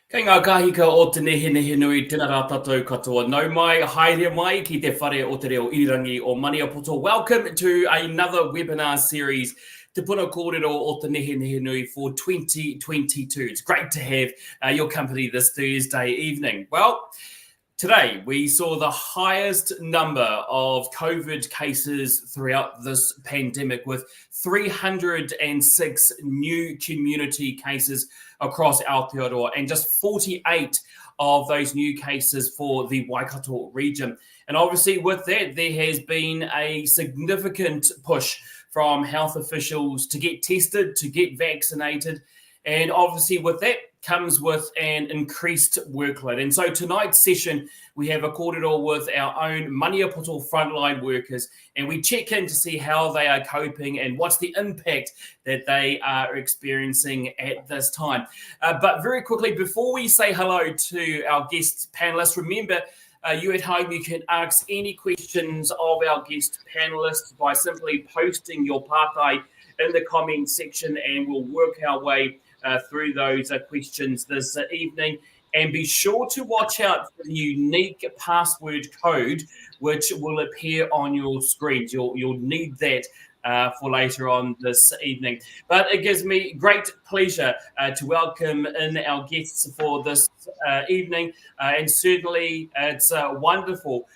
Kei ngā kahika o Te Nehenehenui, tēnā rā tātou katoa. Nau mai, haere mai, ki te whare o te reo irangi o Maniapoto. Welcome to another webinar series, Te Puna Kōrero o Te Nehenehenui for 2022. It's great to have your company this Thursday evening. Well, today, we saw the highest number of COVID cases throughout this pandemic, with 306 new community cases across Aotearoa, and just 48 of those new cases for the Waikato region. And obviously with that, there has been a significant push from health officials to get tested, to get vaccinated. And obviously with that comes with an increased workload. And so tonight's session, we have a Koorero with our own Maniapoto frontline workers, and we check in to see how they are coping and what's the impact that they are experiencing at this time. But very quickly, before we say hello to our guest panelists, remember, you at home, you can ask any questions of our guest panelists by simply posting your pārtai in the comment section, and we'll work our way through those questions this evening. And be sure to watch out for the unique password code, which will appear on your screens. You'll need that for later on this evening. But it gives me great pleasure to welcome in our guests for this evening. And certainly it's wonderful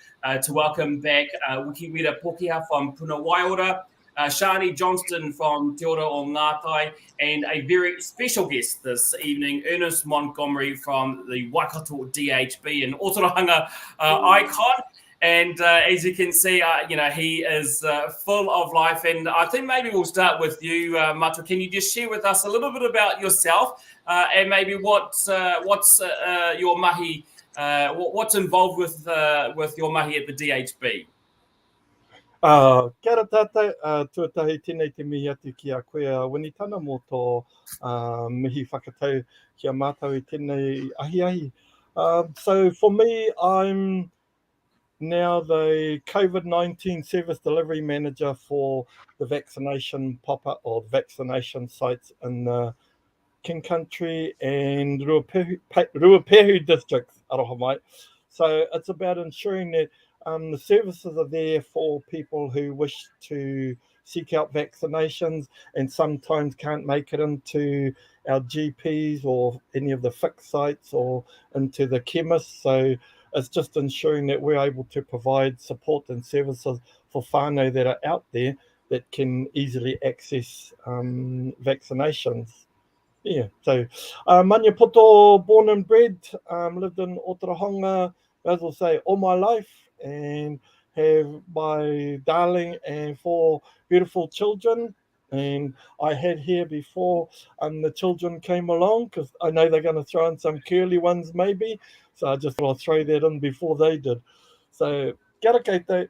to welcome back Wikiwira Pōkehā from Puna Waiora, Shani Johnston from Te Ora o Ngātai, and a very special guest this evening, Ernest Montgomery from the Waikato DHB, an Otorahanga icon. And as you can see, he is full of life. And I think maybe we'll start with you, Matu. Can you just share with us a little bit about yourself and maybe what's your mahi, what's involved with your mahi at the DHB? Kia ora tātou, tuatahi tēnei te mihi atu ki a koe winitana mō tō mihi whakatau ki a mātou I tēnei ahi. So for me, I'm now the COVID-19 Service Delivery Manager for the vaccination pop-up or vaccination sites in the King Country and Ruapehu districts, aroha mai. So it's about ensuring that the services are there for people who wish to seek out vaccinations and sometimes can't make it into our GPs or any of the fixed sites or into the chemists. So it's just ensuring that we're able to provide support and services for whānau that are out there that can easily access vaccinations. Yeah, so Maniapoto, born and bred, lived in Otorahanga, as I'll say, all my life, and have my darling and 4 beautiful children. And I had here before the children came along, because I know they're going to throw in some curly ones maybe. So I just thought I'll throw that in before they did. So, kia ora koutou.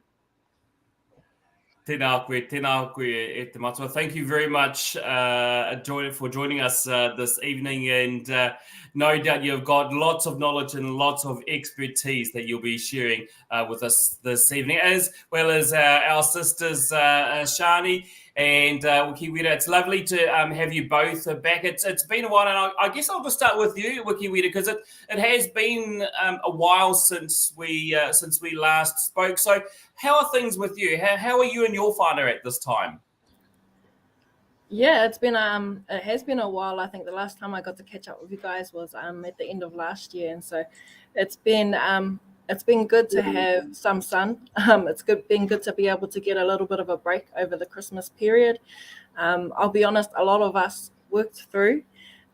Tēnā koe e te matua. Thank you very much for joining us this evening, and no doubt you've got lots of knowledge and lots of expertise that you'll be sharing with us this evening, as well as our sisters Shani and Wikiwira. It's lovely to have you both back. It's been a while, and I guess I'll just start with you, Wikiwira, because it has been a while since we last spoke. So how are things with you? How are you and your whānau at this time? Yeah, it has been a while. I think the last time I got to catch up with you guys was at the end of last year, and so it's been good to have some sun. It's been good to be able to get a little bit of a break over the Christmas period. I'll be honest, a lot of us worked through,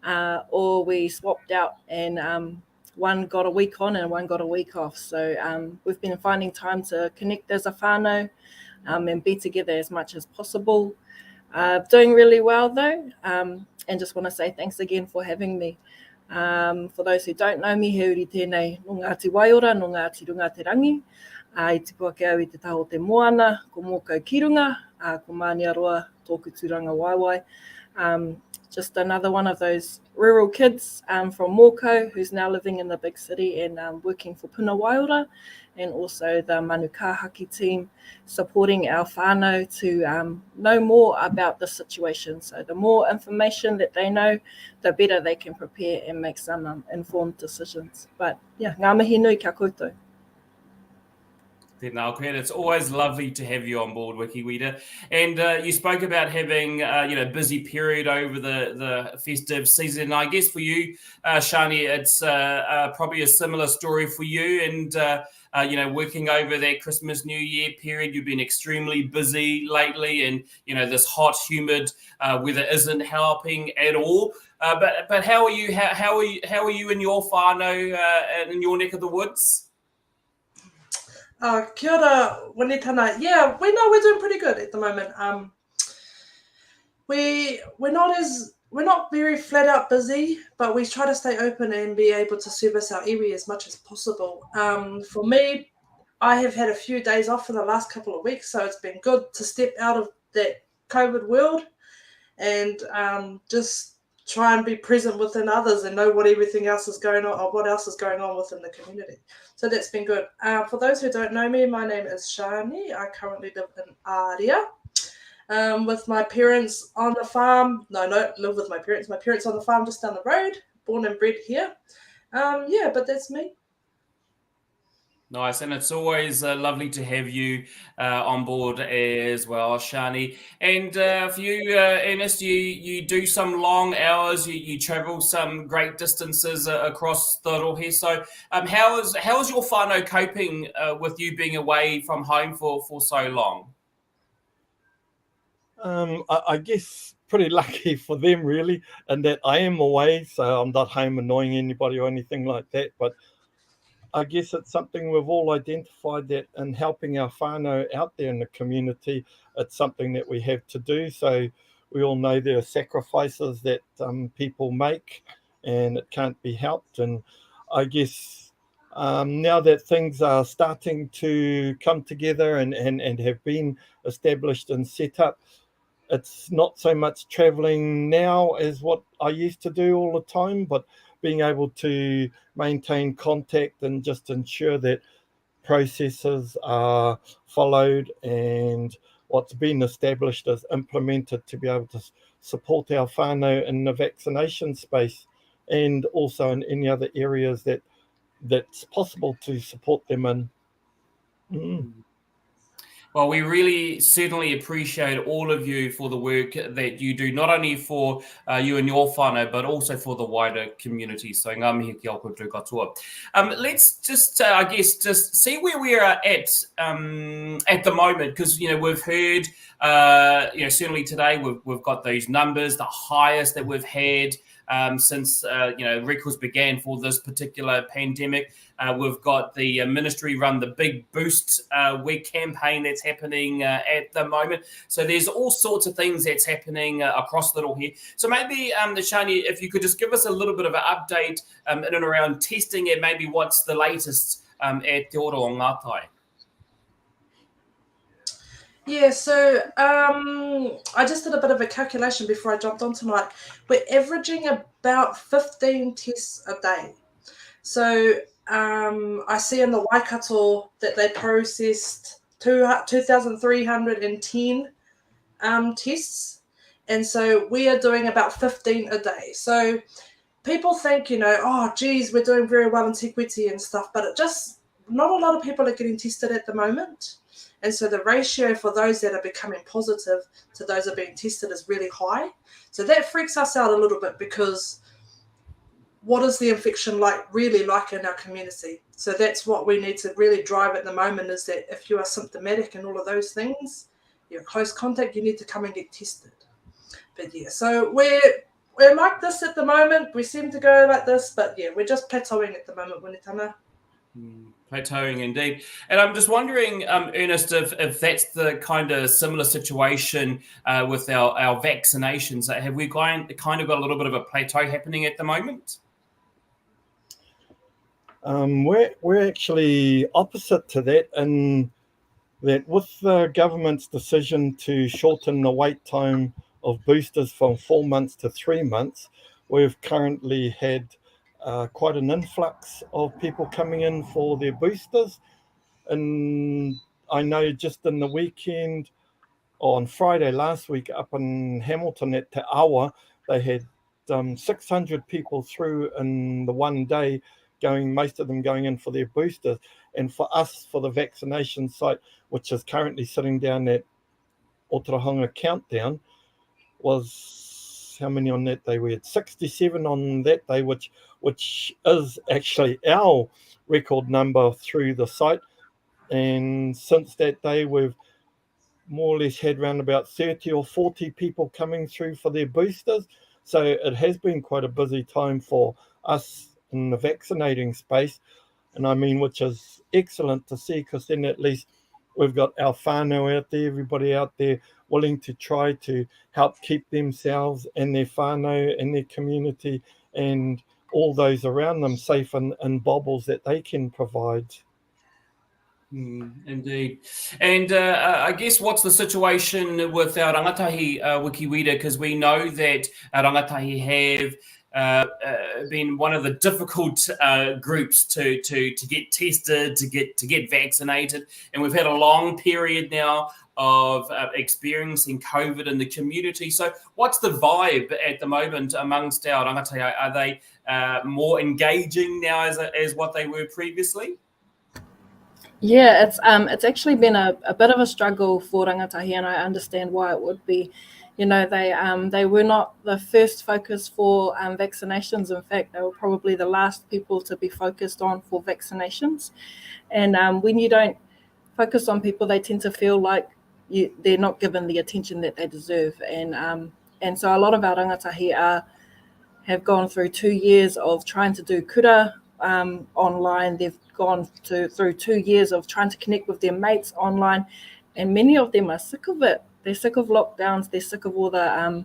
or we swapped out, and one got a week on and one got a week off. So we've been finding time to connect as a whānau and be together as much as possible. Doing really well though, and just want to say thanks again for having me. For those who don't know me, he uri tēnei no Ngāti Waiora, no Ngāti Runga Te Rangi. I te puake au I te taho te moana, ko mōkau ki runga, ko Maniaroa, tōku tūranga waiwai. just another one of those rural kids from Moko who's now living in the big city and working for Puna Waiora, and also the Manukahaki team supporting our whānau to know more about the situation. So the more information that they know, the better they can prepare and make some informed decisions. But yeah, ngā mihi nui kia koutou. It's always lovely to have you on board, Wikiweeda. And you spoke about having busy period over the festive season. And I guess for you, Shani, it's probably a similar story for you. And working over that Christmas New Year period, you've been extremely busy lately, and this hot, humid weather isn't helping at all. But how are you? How are you in your whānau in your neck of the woods? Kia ora, Wanitana. Yeah, we're doing pretty good at the moment. We're not very flat out busy, but we try to stay open and be able to service our iwi as much as possible. For me, I have had a few days off in the last couple of weeks, so it's been good to step out of that COVID world and just try and be present within others and know what everything else is going on, or what else is going on within the community. So that's been good. For those who don't know me, my name is Shani. I currently live in Aria with my parents on the farm. No, live with my parents. My parents on the farm just down the road, born and bred here. But that's me. Nice, and it's always lovely to have you on board as well, Shani. And for you, Ernest, you do some long hours. You travel some great distances across the rohe. So, how is your whānau coping with you being away from home for so long? I guess pretty lucky for them, really, and that I am away, so I'm not home annoying anybody or anything like that. But I guess it's something we've all identified, that in helping our whānau out there in the community, it's something that we have to do. So we all know there are sacrifices that people make, and it can't be helped. And I guess now that things are starting to come together and have been established and set up, it's not so much traveling now as what I used to do all the time, but being able to maintain contact and just ensure that processes are followed and what's been established is implemented to be able to support our whānau in the vaccination space, and also in any other areas that's possible to support them in. Well, we really certainly appreciate all of you for the work that you do, not only for you and your whānau, but also for the wider community. So ngā mihi ki au koutou katoa. Let's just, just see where we are at the moment, because, we've heard, certainly today we've got those numbers, the highest that we've had since, records began for this particular pandemic. We've got the ministry run the Big Boost Week campaign that's happening at the moment. So there's all sorts of things that's happening across the rohe. So maybe, Shani, if you could just give us a little bit of an update in and around testing, and maybe what's the latest at Te Oro o Ngātai. Yeah, so I just did a bit of a calculation before I jumped on tonight. We're averaging about 15 tests a day. So I see in the Waikato that they processed 2,310 tests. And so we are doing about 15 a day. So people think, oh, geez, we're doing very well in Te Kuiti and stuff, but not a lot of people are getting tested at the moment. And so the ratio for those that are becoming positive to those that are being tested is really high. So that freaks us out a little bit, because what is the infection really like in our community? So that's what we need to really drive at the moment, is that if you are symptomatic and all of those things, you're close contact, you need to come and get tested. But yeah, so we're like this at the moment. We seem to go like this, but yeah, we're just plateauing at the moment, Wanitana. Plateauing indeed. And I'm just wondering, Ernest, if that's the kind of similar situation with our vaccinations. Have we kind of got a little bit of a plateau happening at the moment? We're actually opposite to that, in that with the government's decision to shorten the wait time of boosters from 4 months to 3 months, we've currently had quite an influx of people coming in for their boosters. And I know just in the weekend, or on Friday last week up in Hamilton at Te Awa, they had 600 people through in the one day, most of them going in for their boosters. And for us, for the vaccination site, which is currently sitting down at Otorohanga Countdown, was how many on that day? We had 67 on that day, which is actually our record number through the site. And since that day, we've more or less had around about 30 or 40 people coming through for their boosters. So it has been quite a busy time for us in the vaccinating space. And I mean, which is excellent to see, because then at least we've got our whānau out there, everybody out there willing to try to help keep themselves and their whānau and their community and all those around them safe and bobbles that they can provide. Indeed. And I guess what's the situation with our rangatahi wikiwira, because we know that our rangatahi have been one of the difficult groups to get tested, to get vaccinated, and we've had a long period now of experiencing COVID in the community. So what's the vibe at the moment amongst our rangatahi? Are they more engaging now as what they were previously? Yeah, it's actually been a bit of a struggle for rangatahi, and I understand why it would be. You know, they were not the first focus for vaccinations. In fact, they were probably the last people to be focused on for vaccinations. And when you don't focus on people, they tend to feel like they're not given the attention that they deserve. And so a lot of our rangatahi have gone through 2 years of trying to do kura online. They've gone through 2 years of trying to connect with their mates online, and many of them are sick of it. They're sick of lockdowns. They're sick of all the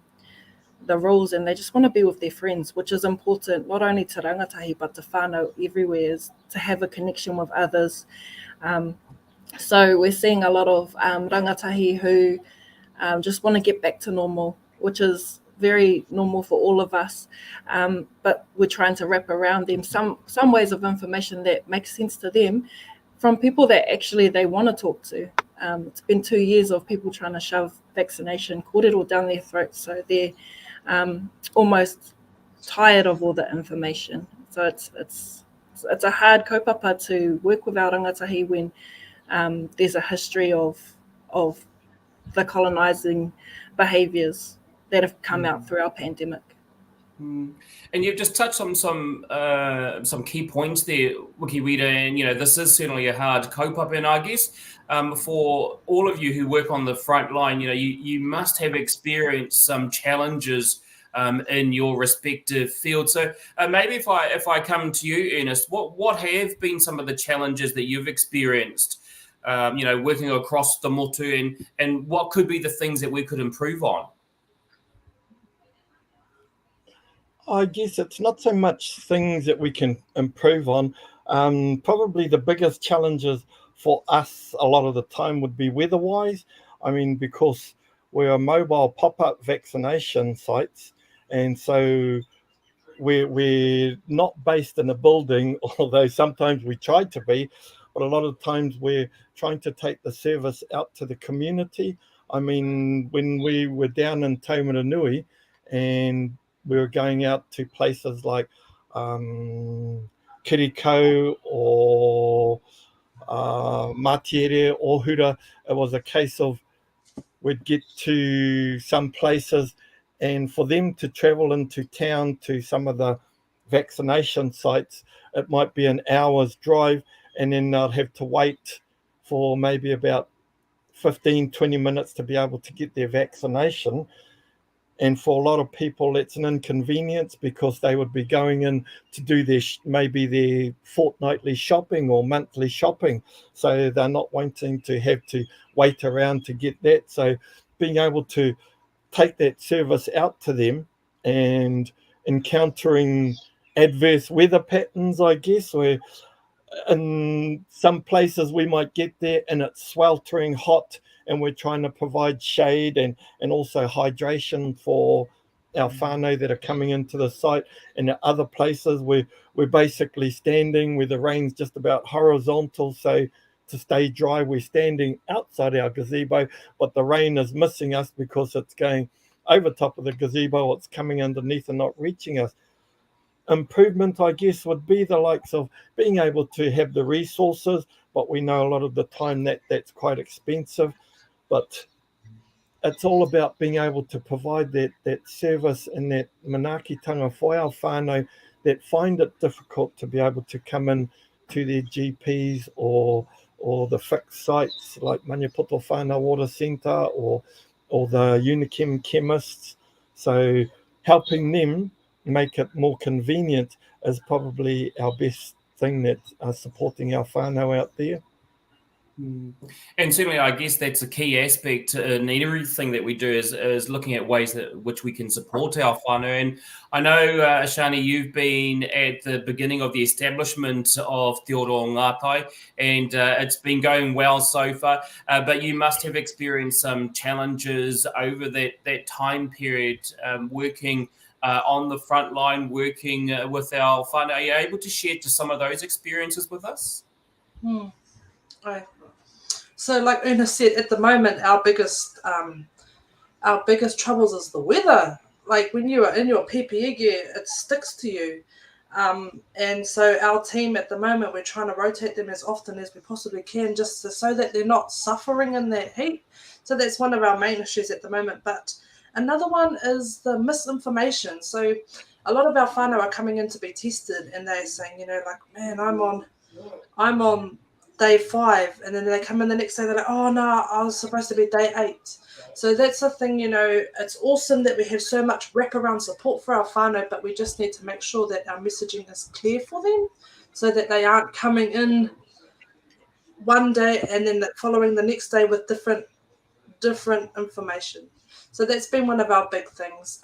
rules, and they just want to be with their friends, which is important, not only to rangatahi, but to whānau everywhere, is to have a connection with others. So we're seeing a lot of rangatahi who just want to get back to normal, which is very normal for all of us, but we're trying to wrap around them some ways of information that makes sense to them from people that actually they want to talk to. It's been 2 years of people trying to shove vaccination Koorero down their throats, so they're almost tired of all the information. So it's a hard kaupapa to work with our rangatahi when there's a history of the colonising behaviours that have come out through our pandemic. And you've just touched on some key points there, wikiwira, and this is certainly a hard kaupapa, and I guess for all of you who work on the front line, you must have experienced some challenges in your respective field. So maybe if I come to you, Ernest, what have been some of the challenges that you've experienced, working across the motu, and what could be the things that we could improve on? I guess it's not so much things that we can improve on. Probably the biggest challenges for us a lot of the time would be weather-wise. I mean, because we're mobile pop-up vaccination sites, and so we're not based in a building, although sometimes we try to be, but a lot of times we're trying to take the service out to the community. I mean, when we were down in Te Nehenehenui and we were going out to places like Kirikau or Matiere or Hura, it was a case of we'd get to some places, and for them to travel into town to some of the vaccination sites, it might be an hour's drive, and then they'll have to wait for maybe about 15-20 minutes to be able to get their vaccination. And for a lot of people, it's an inconvenience because they would be going in to do maybe their fortnightly shopping or monthly shopping. So they're not wanting to have to wait around to get that. So being able to take that service out to them, and encountering adverse weather patterns, I guess, where in some places we might get there and it's sweltering hot and we're trying to provide shade and also hydration for our whānau that are coming into the site. And at other places we're basically standing where the rain's just about horizontal, so to stay dry we're standing outside our gazebo, but the rain is missing us because it's going over top of the gazebo, it's coming underneath and not reaching us. Improvement, I guess, would be the likes of being able to have the resources, but we know a lot of the time that's quite expensive. But it's all about being able to provide that service and that manaakitanga for our whānau that find it difficult to be able to come in to their GPs or the fixed sites like Maniapoto Whānau Water Centre or the Unichem chemists. So helping them make it more convenient is probably our best thing that supporting our whānau out there. And certainly, I guess that's a key aspect in everything that we do is looking at ways that which we can support our whānau. And I know, Ashani, you've been at the beginning of the establishment of Te Oro Ngātai, and it's been going well so far, but you must have experienced some challenges over that time period working on the front line, working with our whānau. Are you able to share just some of those experiences with us? Right. So like Una said, at the moment our biggest troubles is the weather. Like when you are in your PPE gear, it sticks to you. And so our team at the moment, we're trying to rotate them as often as we possibly can, just so that they're not suffering in that heat. So that's one of our main issues at the moment. But another one is the misinformation. So a lot of our whānau are coming in to be tested, and they're saying, you know, like, man, I'm on day 5, and then they come in the next day, they're like, oh no, I was supposed to be day 8. So that's the thing, you know, it's awesome that we have so much wraparound support for our whānau, but we just need to make sure that our messaging is clear for them so that they aren't coming in one day and then following the next day with different information. So that's been one of our big things.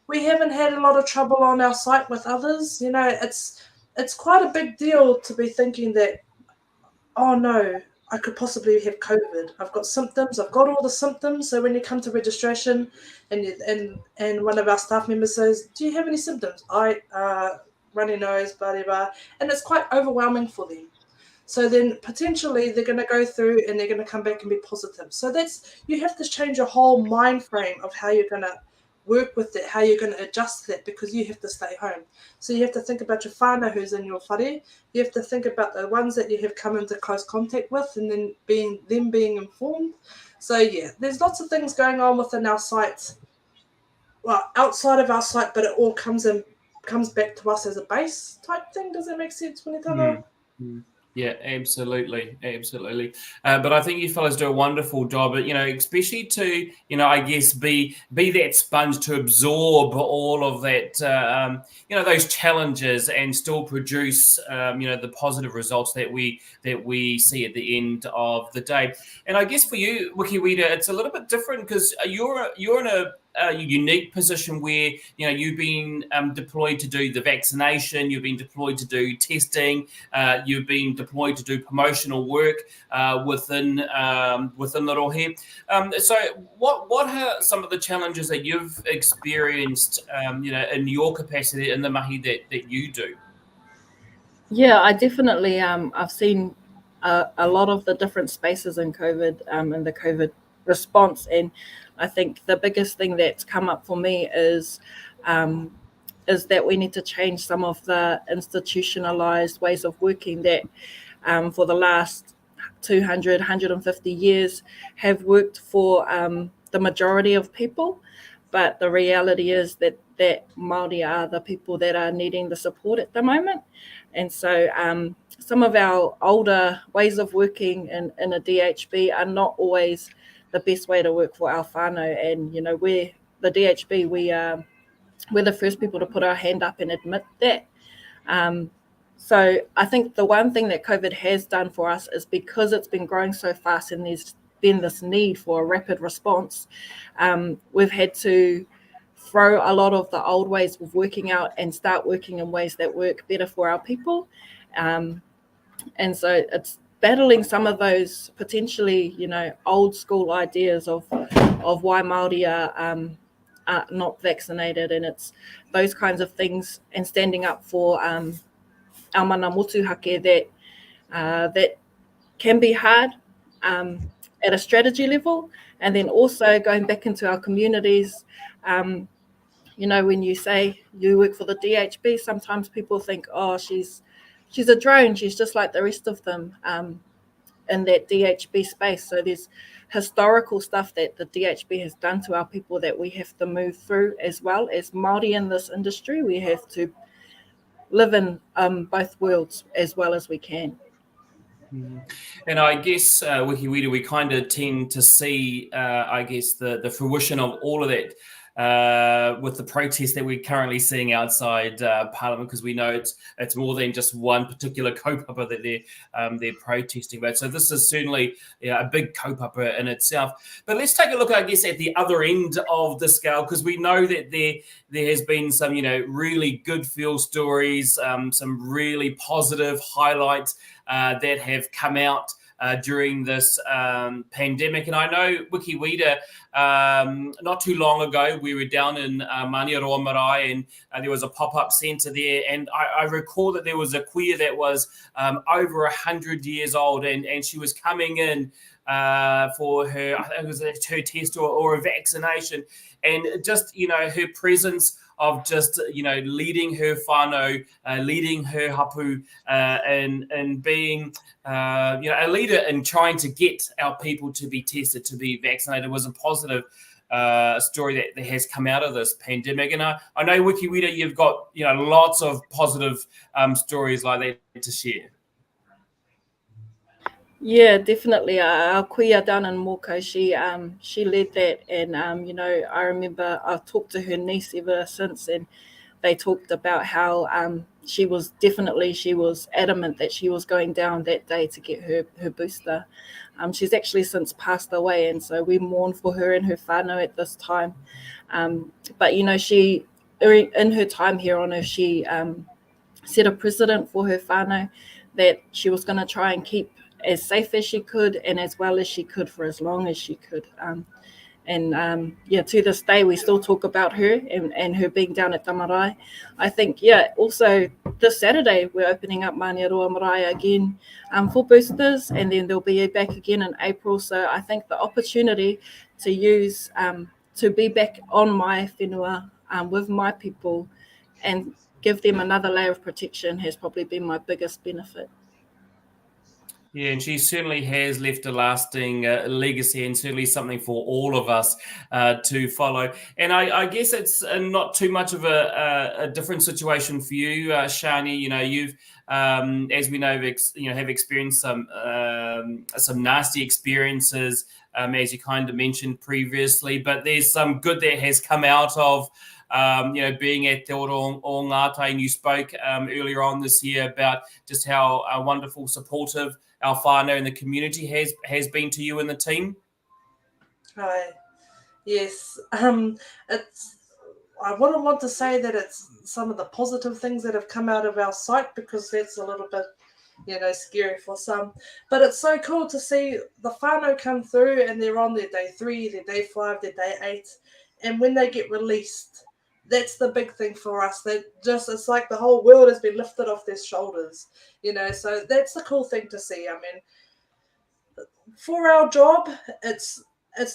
We haven't had a lot of trouble on our site with others. You know, it's quite a big deal to be thinking that, oh no, I could possibly have COVID. I've got symptoms. I've got all the symptoms. So when you come to registration and one of our staff members says, do you have any symptoms? Runny nose, blah, blah, blah. And it's quite overwhelming for them. So then potentially they're going to go through and they're going to come back and be positive. So you have to change your whole mind frame of how you're going to work with it, how you're going to adjust that, because you have to stay home. So you have to think about your whānau who's in your whare. You have to think about the ones that you have come into close contact with and then being informed. So yeah, there's lots of things going on within our site, well, outside of our site, but it all comes back to us as a base type thing. Does that make sense, Wenitana? Yeah, absolutely. But I think you fellas do a wonderful job, you know, especially to, you know, I guess be that sponge to absorb all of that, you know, those challenges and still produce, you know, the positive results that we see at the end of the day. And I guess for you, Wikiweeda, it's a little bit different because you're in a unique position where, you know, you've been deployed to do the vaccination, you've been deployed to do testing, you've been deployed to do promotional work within the rohe. So what are some of the challenges that you've experienced, you know, in your capacity in the mahi that you do? Yeah, I definitely I've seen a lot of the different spaces in COVID and the COVID response, and I think the biggest thing that's come up for me is that we need to change some of the institutionalized ways of working that for the last 200, 150 years have worked for the majority of people. But the reality is that Māori are the people that are needing the support at the moment. And so some of our older ways of working in a DHB are not always the best way to work for our whānau. And, you know, we're the DHB, we're the first people to put our hand up and admit that. So I think the one thing that COVID has done for us is because it's been growing so fast and there's been this need for a rapid response, we've had to throw a lot of the old ways of working out and start working in ways that work better for our people. And so it's battling some of those potentially, old school ideas of why Māori are not vaccinated, and it's those kinds of things, and standing up for our mana motuhake that can be hard at a strategy level, and then also going back into our communities. When you say you work for the DHB, sometimes people think, oh, she's a drone, she's just like the rest of them in that DHB space. So there's historical stuff that the DHB has done to our people that we have to move through, as well as Māori in this industry. We have to live in both worlds as well as we can. And I guess, Wikiwita, we kind of tend to see, the fruition of all of that with the protests that we're currently seeing outside Parliament, because we know it's more than just one particular kaupapa that they're protesting about. So this is certainly a big kaupapa in itself. But let's take a look, I guess, at the other end of the scale, because we know that there has been some, really good feel stories, some really positive highlights that have come out during this pandemic. And I know, Wikiwita, not too long ago, we were down in Maniapoto Marae, and there was a pop-up centre there. And I recall that there was a queer that was over 100 years old, and she was coming in for her, I think it was her test or a vaccination. And just, her presence of just, leading her whānau, leading her hapu, and being, a leader in trying to get our people to be tested, to be vaccinated, was a positive story that has come out of this pandemic. And I know, Wikiwita, you've got, lots of positive stories like that to share. Yeah, definitely. Our kuia down in Moko, she led that, and I remember I've talked to her niece ever since, and they talked about how she was adamant that she was going down that day to get her booster. She's actually since passed away, and so we mourn for her and her whānau at this time. But she, in her time here on Earth, she set a precedent for her whānau that she was going to try and keep as safe as she could and as well as she could for as long as she could. To this day, we still talk about her and her being down at Tamarai. I think, also this Saturday, we're opening up Maniapoto Marae again for boosters, and then they'll be back again in April. So I think the opportunity to use, to be back on my whenua with my people and give them another layer of protection has probably been my biggest benefit. Yeah, and she certainly has left a lasting legacy, and certainly something for all of us to follow. And I guess it's not too much of a different situation for you, Shani. You've, as we know, have experienced some nasty experiences, as you kind of mentioned previously. But there's some good that has come out of being at Te Oro o Ngātai, and you spoke earlier on this year about just how wonderful, supportive our whānau and the community has been to you and the team. Hi. Yes. I wouldn't want to say that it's some of the positive things that have come out of our site, because that's a little bit, scary for some. But it's so cool to see the whānau come through, and they're on their day 3, their day 5, their day 8. And when they get released, that's the big thing for us. It's like the whole world has been lifted off their shoulders, so that's the cool thing to see. I mean, for our job, it's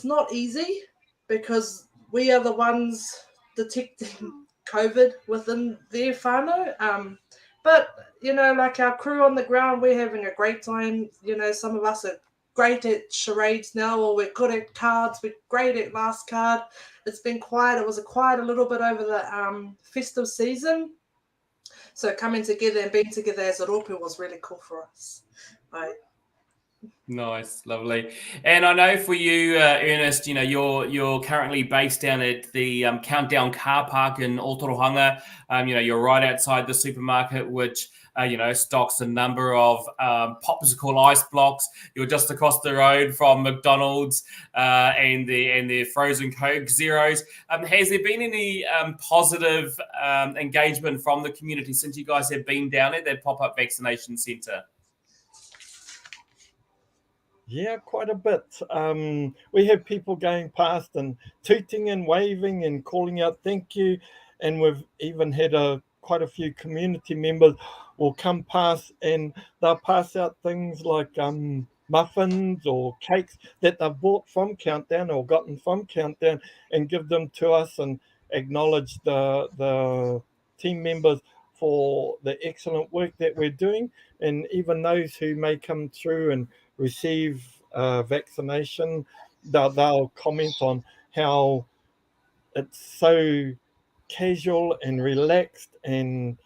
not easy, because we are the ones detecting COVID within their whānau. But, like our crew on the ground, we're having a great time. Some of us are great at charades now, or we're good at cards, we're great at last card. It's been quiet. It was quiet a little bit over the festive season. So coming together and being together as a rōpū was really cool for us. Right. Nice, lovely. And I know for you, Ernest, you're currently based down at the Countdown car park in Otorohanga. You're right outside the supermarket, which stocks a number of popsicle ice blocks. You're just across the road from McDonald's and the frozen Coke Zeros. Has there been any positive engagement from the community since you guys have been down at that pop-up vaccination centre? Yeah, quite a bit. We have people going past and tooting and waving and calling out thank you. And we've even had quite a few community members will come past and they'll pass out things like muffins or cakes that they've bought from Countdown or gotten from Countdown and give them to us and acknowledge the team members for the excellent work that we're doing. And even those who may come through and receive vaccination, they'll comment on how it's so casual and relaxed and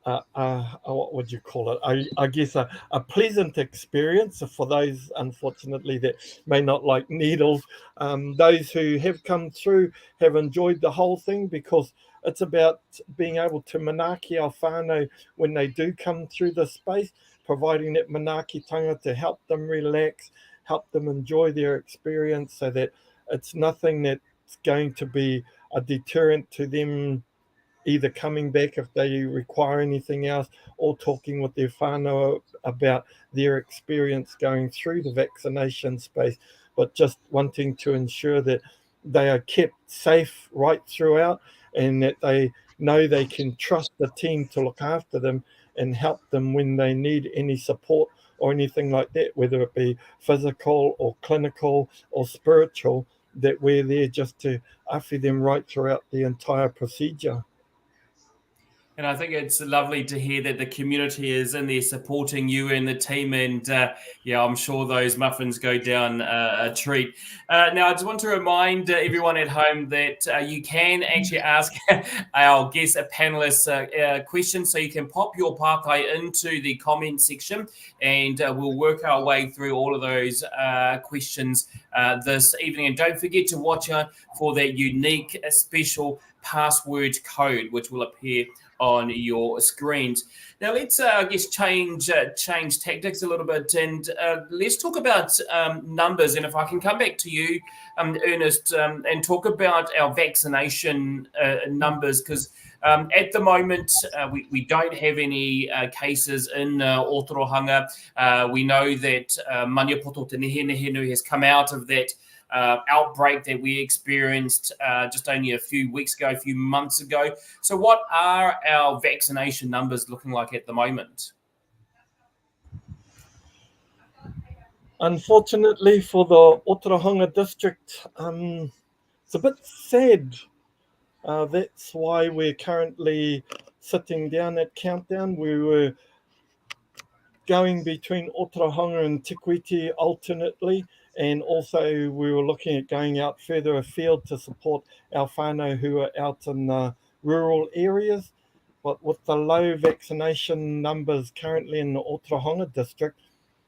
what would you call it? I guess a pleasant experience for those, unfortunately, that may not like needles. Those who have come through have enjoyed the whole thing because it's about being able to manaaki our whānau when they do come through the space, providing that manaakitanga to help them relax, help them enjoy their experience so that it's nothing that's going to be a deterrent to them either coming back if they require anything else or talking with their whānau about their experience going through the vaccination space, but just wanting to ensure that they are kept safe right throughout and that they know they can trust the team to look after them and help them when they need any support or anything like that, whether it be physical or clinical or spiritual, that we're there just to awhi them right throughout the entire procedure. And I think it's lovely to hear that the community is in there supporting you and the team. And yeah, I'm sure those muffins go down a treat. Now, I just want to remind everyone at home that you can actually ask our guest panelists questions. So you can pop your papai into the comment section and we'll work our way through all of those questions this evening. And don't forget to watch out for that unique special password code, which will appear on your screens. Now let's, I guess, change tactics a little bit, and let's talk about numbers. And if I can come back to you, Ernest, and talk about our vaccination numbers, because at the moment we don't have any cases in Otorohanga. We know that Maniapoto Te Nehenehenui has come out of that outbreak that we experienced just only a few months ago. So what are our vaccination numbers looking like at the moment? Unfortunately for the Otorohanga district, it's a bit sad. That's why we're currently sitting down at Countdown. We were going between Otorohanga and Te Kuiti alternately, and also we were looking at going out further afield to support our whānau who are out in the rural areas. But with the low vaccination numbers currently in the Otorohanga district,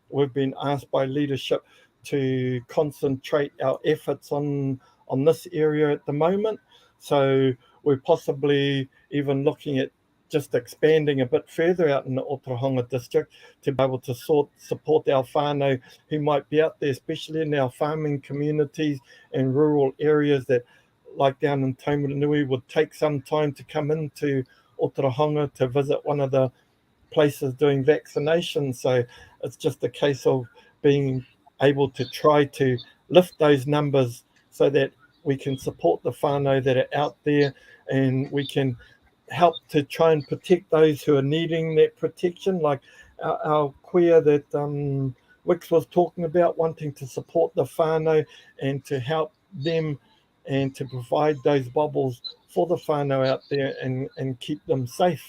we've been asked by leadership to concentrate our efforts on this area at the moment. So we're possibly even looking at just expanding a bit further out in the Otorohanga district to be able to support our whānau who might be out there, especially in our farming communities and rural areas that, like down in Te Nehenehenui, would take some time to come into Otorohanga to visit one of the places doing vaccinations. So it's just a case of being able to try to lift those numbers so that we can support the whānau that are out there, and we can help to try and protect those who are needing that protection, like our queer that Wix was talking about, wanting to support the whānau and to help them and to provide those bubbles for the whānau out there and keep them safe.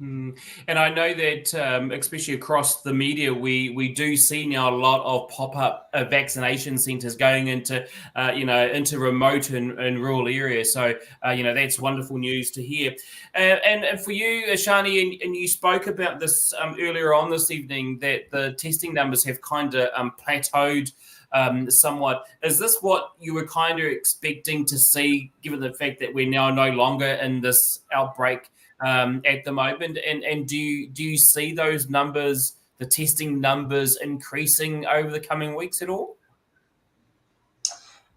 And I know that, especially across the media, we do see now a lot of pop-up vaccination centres going into, into remote and rural areas. So, that's wonderful news to hear. And for you, Shani, and you spoke about this earlier on this evening, that the testing numbers have kind of plateaued somewhat. Is this what you were kind of expecting to see, given the fact that we're now no longer in this outbreak at the moment, and do you see those numbers, the testing numbers, increasing over the coming weeks at all?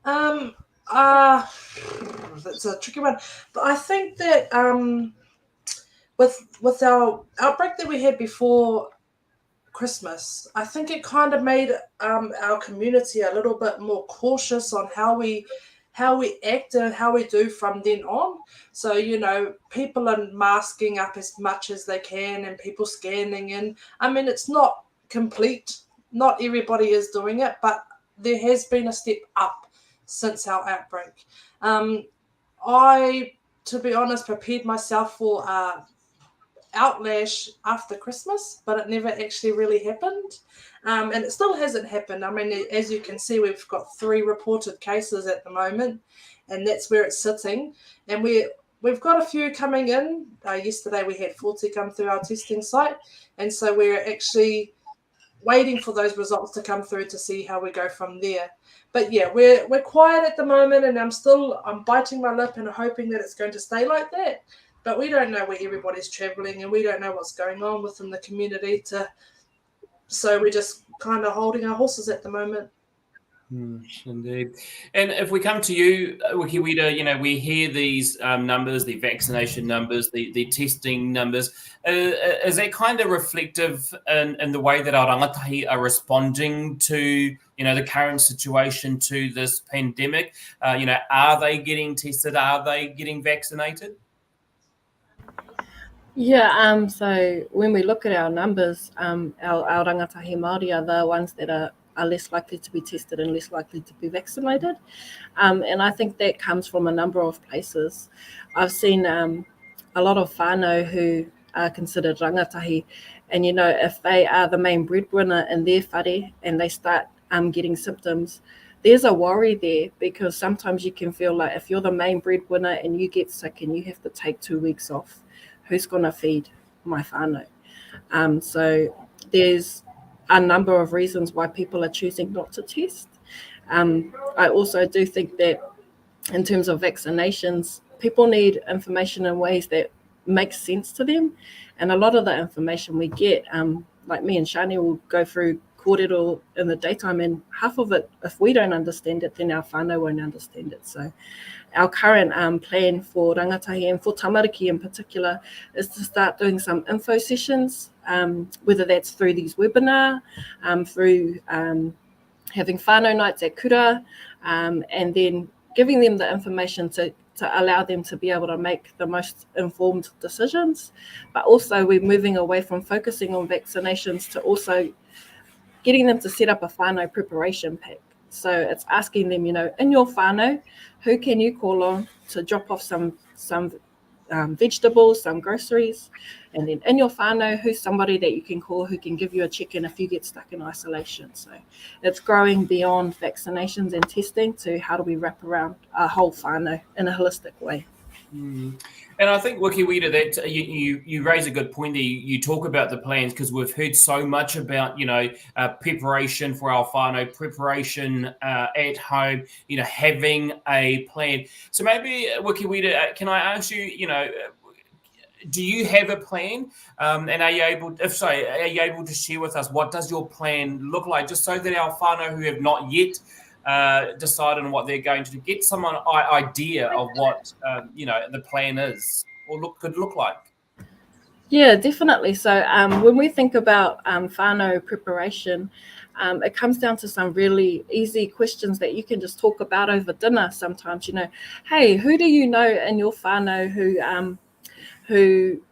That's a tricky one, but I think that with our outbreak that we had before Christmas, I think it kind of made our community a little bit more cautious on how we act and how we do from then on. So, you know, people are masking up as much as they can and people scanning in. I mean, it's not complete. Not everybody is doing it, but there has been a step up since our outbreak. I, to be honest, prepared myself for outlash after Christmas, but it never actually really happened. And it still hasn't happened. I mean, as you can see, we've got 3 reported cases at the moment, and that's where it's sitting. And we've got a few coming in. Yesterday we had 40 come through our testing site, and so we're actually waiting for those results to come through to see how we go from there. But yeah, we're quiet at the moment, and I'm biting my lip and hoping that it's going to stay like that. But we don't know where everybody's traveling, and we don't know what's going on within the community. So we're just kind of holding our horses at the moment. Indeed. And if we come to you, Wikiwita, you know, we hear these numbers, the vaccination numbers, the testing numbers. Is that kind of reflective in the way that our rangatahi are responding to, you know, the current situation, to this pandemic? You know, are they getting tested? Are they getting vaccinated? Yeah, so when we look at our numbers, our rangatahi Māori are the ones that are less likely to be tested and less likely to be vaccinated. And I think that comes from a number of places. I've seen a lot of whānau who are considered rangatahi, and, you know, if they are the main breadwinner in their whare and they start getting symptoms, there's a worry there, because sometimes you can feel like if you're the main breadwinner and you get sick and you have to take 2 weeks off, who's going to feed my whānau? So there's a number of reasons why people are choosing not to test. I also do think that in terms of vaccinations, people need information in ways that make sense to them. And a lot of the information we get, like me and Shani will go through Koorero in the daytime, and half of it, if we don't understand it, then our whānau won't understand it. So our current plan for rangatahi and for tamariki in particular is to start doing some info sessions, whether that's through these webinar, through having whānau nights at kura, and then giving them the information to allow them to be able to make the most informed decisions. But also we're moving away from focusing on vaccinations to also getting them to set up a whānau preparation pack. So it's asking them, you know, in your whānau, who can you call on to drop off some vegetables, some groceries, and then in your whānau, who's somebody that you can call who can give you a check-in if you get stuck in isolation. So it's growing beyond vaccinations and testing to how do we wrap around our whole whānau in a holistic way. And I think, Wikiwita, that you raise a good point there. You talk about the plans, because we've heard so much about, you know, preparation for our whānau, preparation at home, you know, having a plan. So maybe, Wikiwita, can I ask you, you know, do you have a plan? And are you able, if so, are you able to share with us what does your plan look like, just so that our whānau who have not yet decide on what they're going to do, get some idea of what you know, the plan is or could look like? Yeah, definitely. So when we think about whānau preparation, it comes down to some really easy questions that you can just talk about over dinner sometimes. You know, hey, who do you know in your whānau who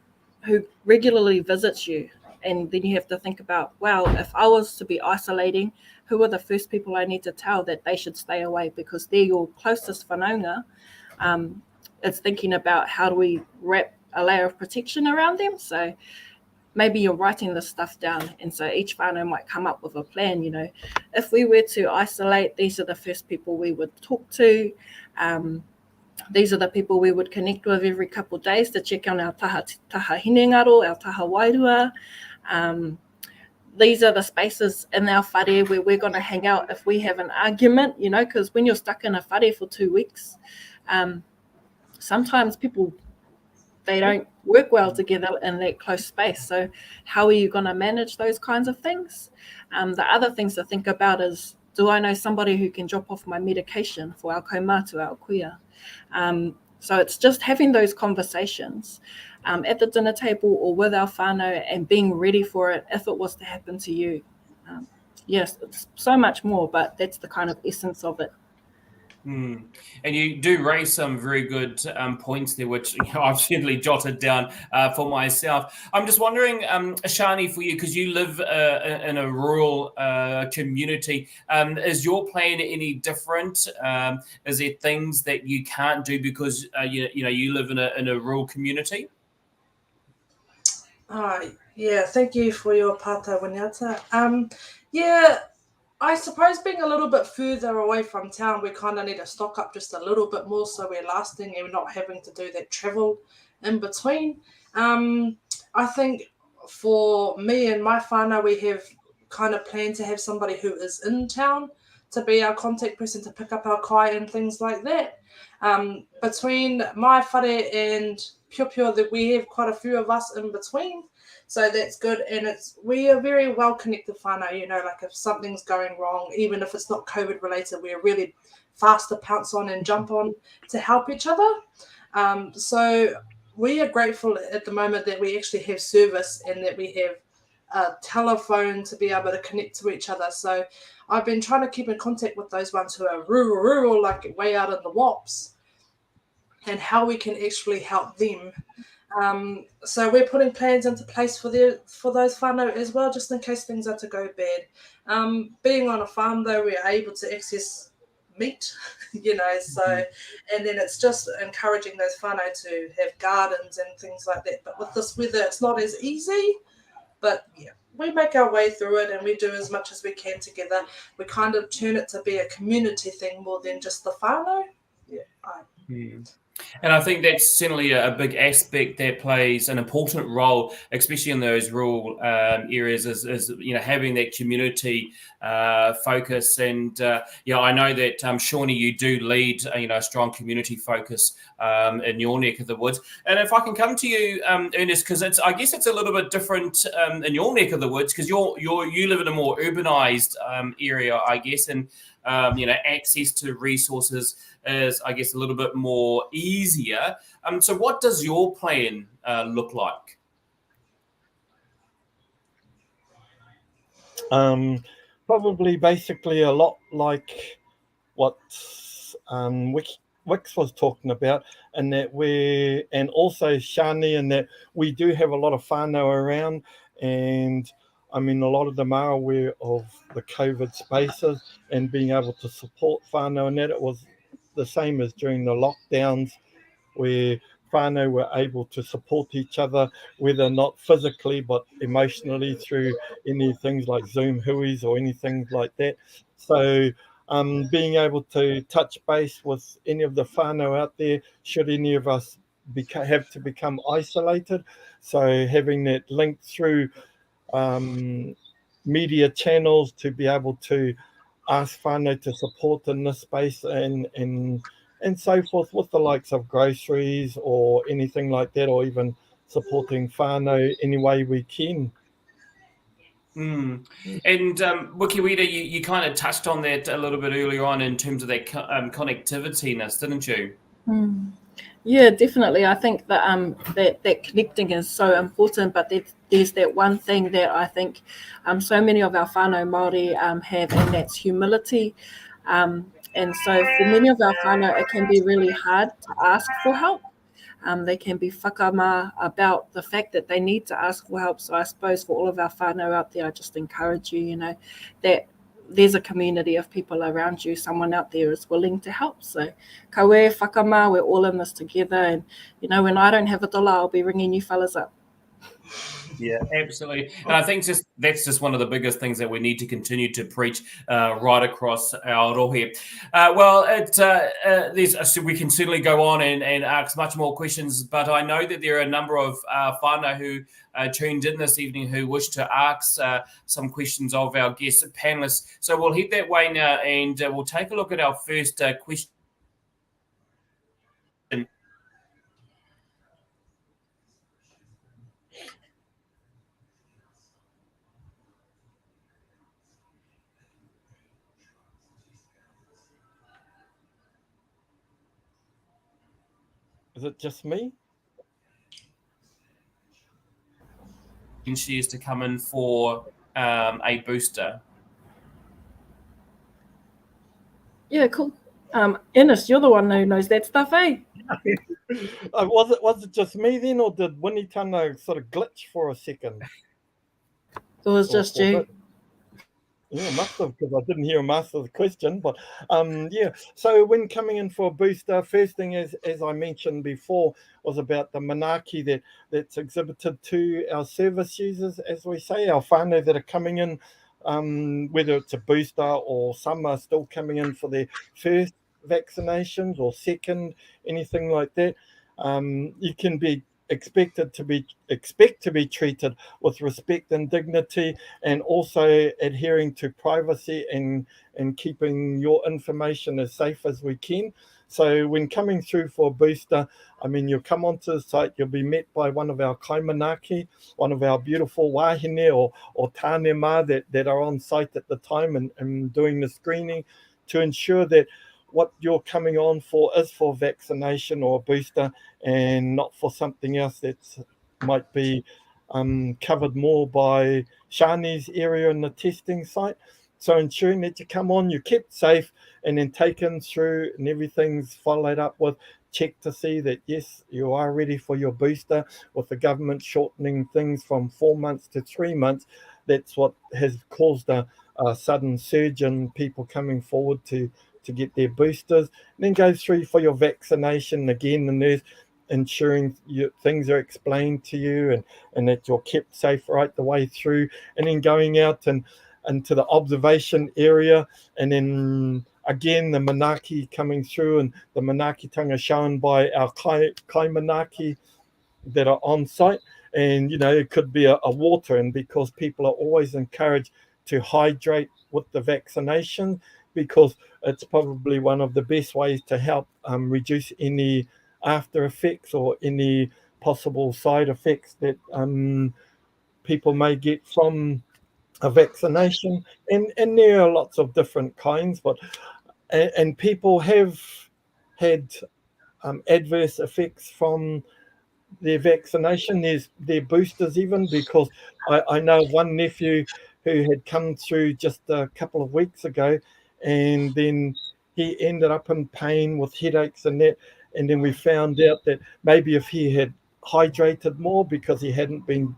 regularly visits you? And then you have to think about, well, if I was to be isolating, who are the first people I need to tell that they should stay away, because they're your closest whanaunga. It's thinking about how do we wrap a layer of protection around them. So maybe you're writing this stuff down, and so each whānau might come up with a plan. You know, if we were to isolate, these are the first people we would talk to. These are the people we would connect with every couple of days to check on our taha hinengaro, our taha wairua. These are the spaces in our whare where we're going to hang out if we have an argument, you know, because when you're stuck in a whare for 2 weeks, sometimes people, they don't work well together in that close space. So how are you going to manage those kinds of things? The other things to think about is, do I know somebody who can drop off my medication for our kaumātua, our kuia? So it's just having those conversations. at the dinner table or with our whānau, and being ready for it if it was to happen to you. Yes, it's so much more, but that's the kind of essence of it. And you do raise some very good points there, which I've certainly jotted down for myself. I'm just wondering, Shani, for you, because you live in a rural community, is your plan any different? Is there things that you can't do because you live in a rural community? Yeah, thank you for your pātai winiata. Yeah, I suppose being a little bit further away from town, we kind of need to stock up just a little bit more so we're lasting and we're not having to do that travel in between. I think for me and my whānau, we have kind of planned to have somebody who is in town to be our contact person to pick up our kai and things like that. Between my whare and Pio, that we have quite a few of us in between. So that's good, and we are very well connected whānau, like if something's going wrong, even if it's not COVID related, we're really fast to pounce on and jump on to help each other. So we are grateful at the moment that we actually have service and that we have a telephone to be able to connect to each other. So I've been trying to keep in contact with those ones who are rural, like way out in the wops, and how we can actually help them. So we're putting plans into place for those whānau as well, just in case things are to go bad. Being on a farm, though, we're able to access meat, so, and then it's just encouraging those whānau to have gardens and things like that. But with this weather, it's not as easy, but yeah, we make our way through it and we do as much as we can together. We kind of turn it to be a community thing more than just the whānau. And I think that's certainly a big aspect that plays an important role, especially in those rural areas, is having that community focus. And I know that Shawnee, you do lead a strong community focus in your neck of the woods. And if I can come to you, Ernest, because I guess it's a little bit different in your neck of the woods, because you live in a more urbanized area, I guess, and access to resources is, I guess, a little bit more easier. So what does your plan look like? Probably basically a lot like what Wix was talking about, and that and also Shani, and that we do have a lot of whānau around, and I mean, a lot of them are aware of the COVID spaces and being able to support whānau, and that it was the same as during the lockdowns, where whānau were able to support each other, whether not physically but emotionally through any things like Zoom huis or anything like that. So being able to touch base with any of the whānau out there, should any of us have to become isolated. So having that link through media channels to be able to ask whānau to support in this space and so forth, with the likes of groceries or anything like that, or even supporting whānau any way we can. And Wikiwita, you kind of touched on that a little bit earlier on in terms of that connectivity-ness, didn't you? Yeah, definitely. I think that that connecting is so important, but there's that one thing that I think so many of our whānau Māori have, and that's humility. And so for many of our whānau, it can be really hard to ask for help. They can be whakama about the fact that they need to ask for help. So I suppose for all of our whānau out there, I just encourage you, that there's a community of people around you, someone out there is willing to help. So kawe, whakama, we're all in this together. And, when I don't have a dollar, I'll be ringing you fellas up. Yeah, absolutely. And I think that's just one of the biggest things that we need to continue to preach right across our rohe. We can certainly go on and ask much more questions, but I know that there are a number of whānau who tuned in this evening who wish to ask some questions of our guest panelists. So we'll head that way now, and we'll take a look at our first question. Is it just me? she is to come in for a booster? Yeah, cool. Ernest, you're the one who knows that stuff, eh? Was it just me then, or did Winitana sort of glitch for a second? It was just you. Yeah, must have, because I didn't hear him answer the question. But yeah, so when coming in for a booster, first thing is, as I mentioned before, was about the manaaki that's exhibited to our service users, as we say, our whānau that are coming in, whether it's a booster or some are still coming in for their first vaccinations or second, anything like that. You can expect to be treated with respect and dignity, and also adhering to privacy and keeping your information as safe as we can. So when coming through for a booster, I mean, you'll come onto the site, you'll be met by one of our kaimanaki, one of our beautiful wahine or tāne that are on site at the time and doing the screening to ensure that what you're coming on for is for vaccination or a booster, and not for something else that might be covered more by Shani's area in the testing site. So ensuring that you come on, you're kept safe, and then taken through, and everything's followed up with check to see that yes, you are ready for your booster. With the government shortening things from 4 months to 3 months, that's what has caused a sudden surge in people coming forward to get their boosters. And then go through for your vaccination again, and there's ensuring things are explained to you and that you're kept safe right the way through, and then going out and into the observation area, and then again the manaaki coming through, and the manaakitanga shown by our kaimanaki that are on site. And it could be a water, and because people are always encouraged to hydrate with the vaccination, because it's probably one of the best ways to help reduce any after effects or any possible side effects that people may get from a vaccination. And there are lots of different kinds, but and people have had adverse effects from their vaccination, their boosters even, because I know one nephew who had come through just a couple of weeks ago, and then he ended up in pain with headaches and that, and then we found out that maybe if he had hydrated more, because he hadn't been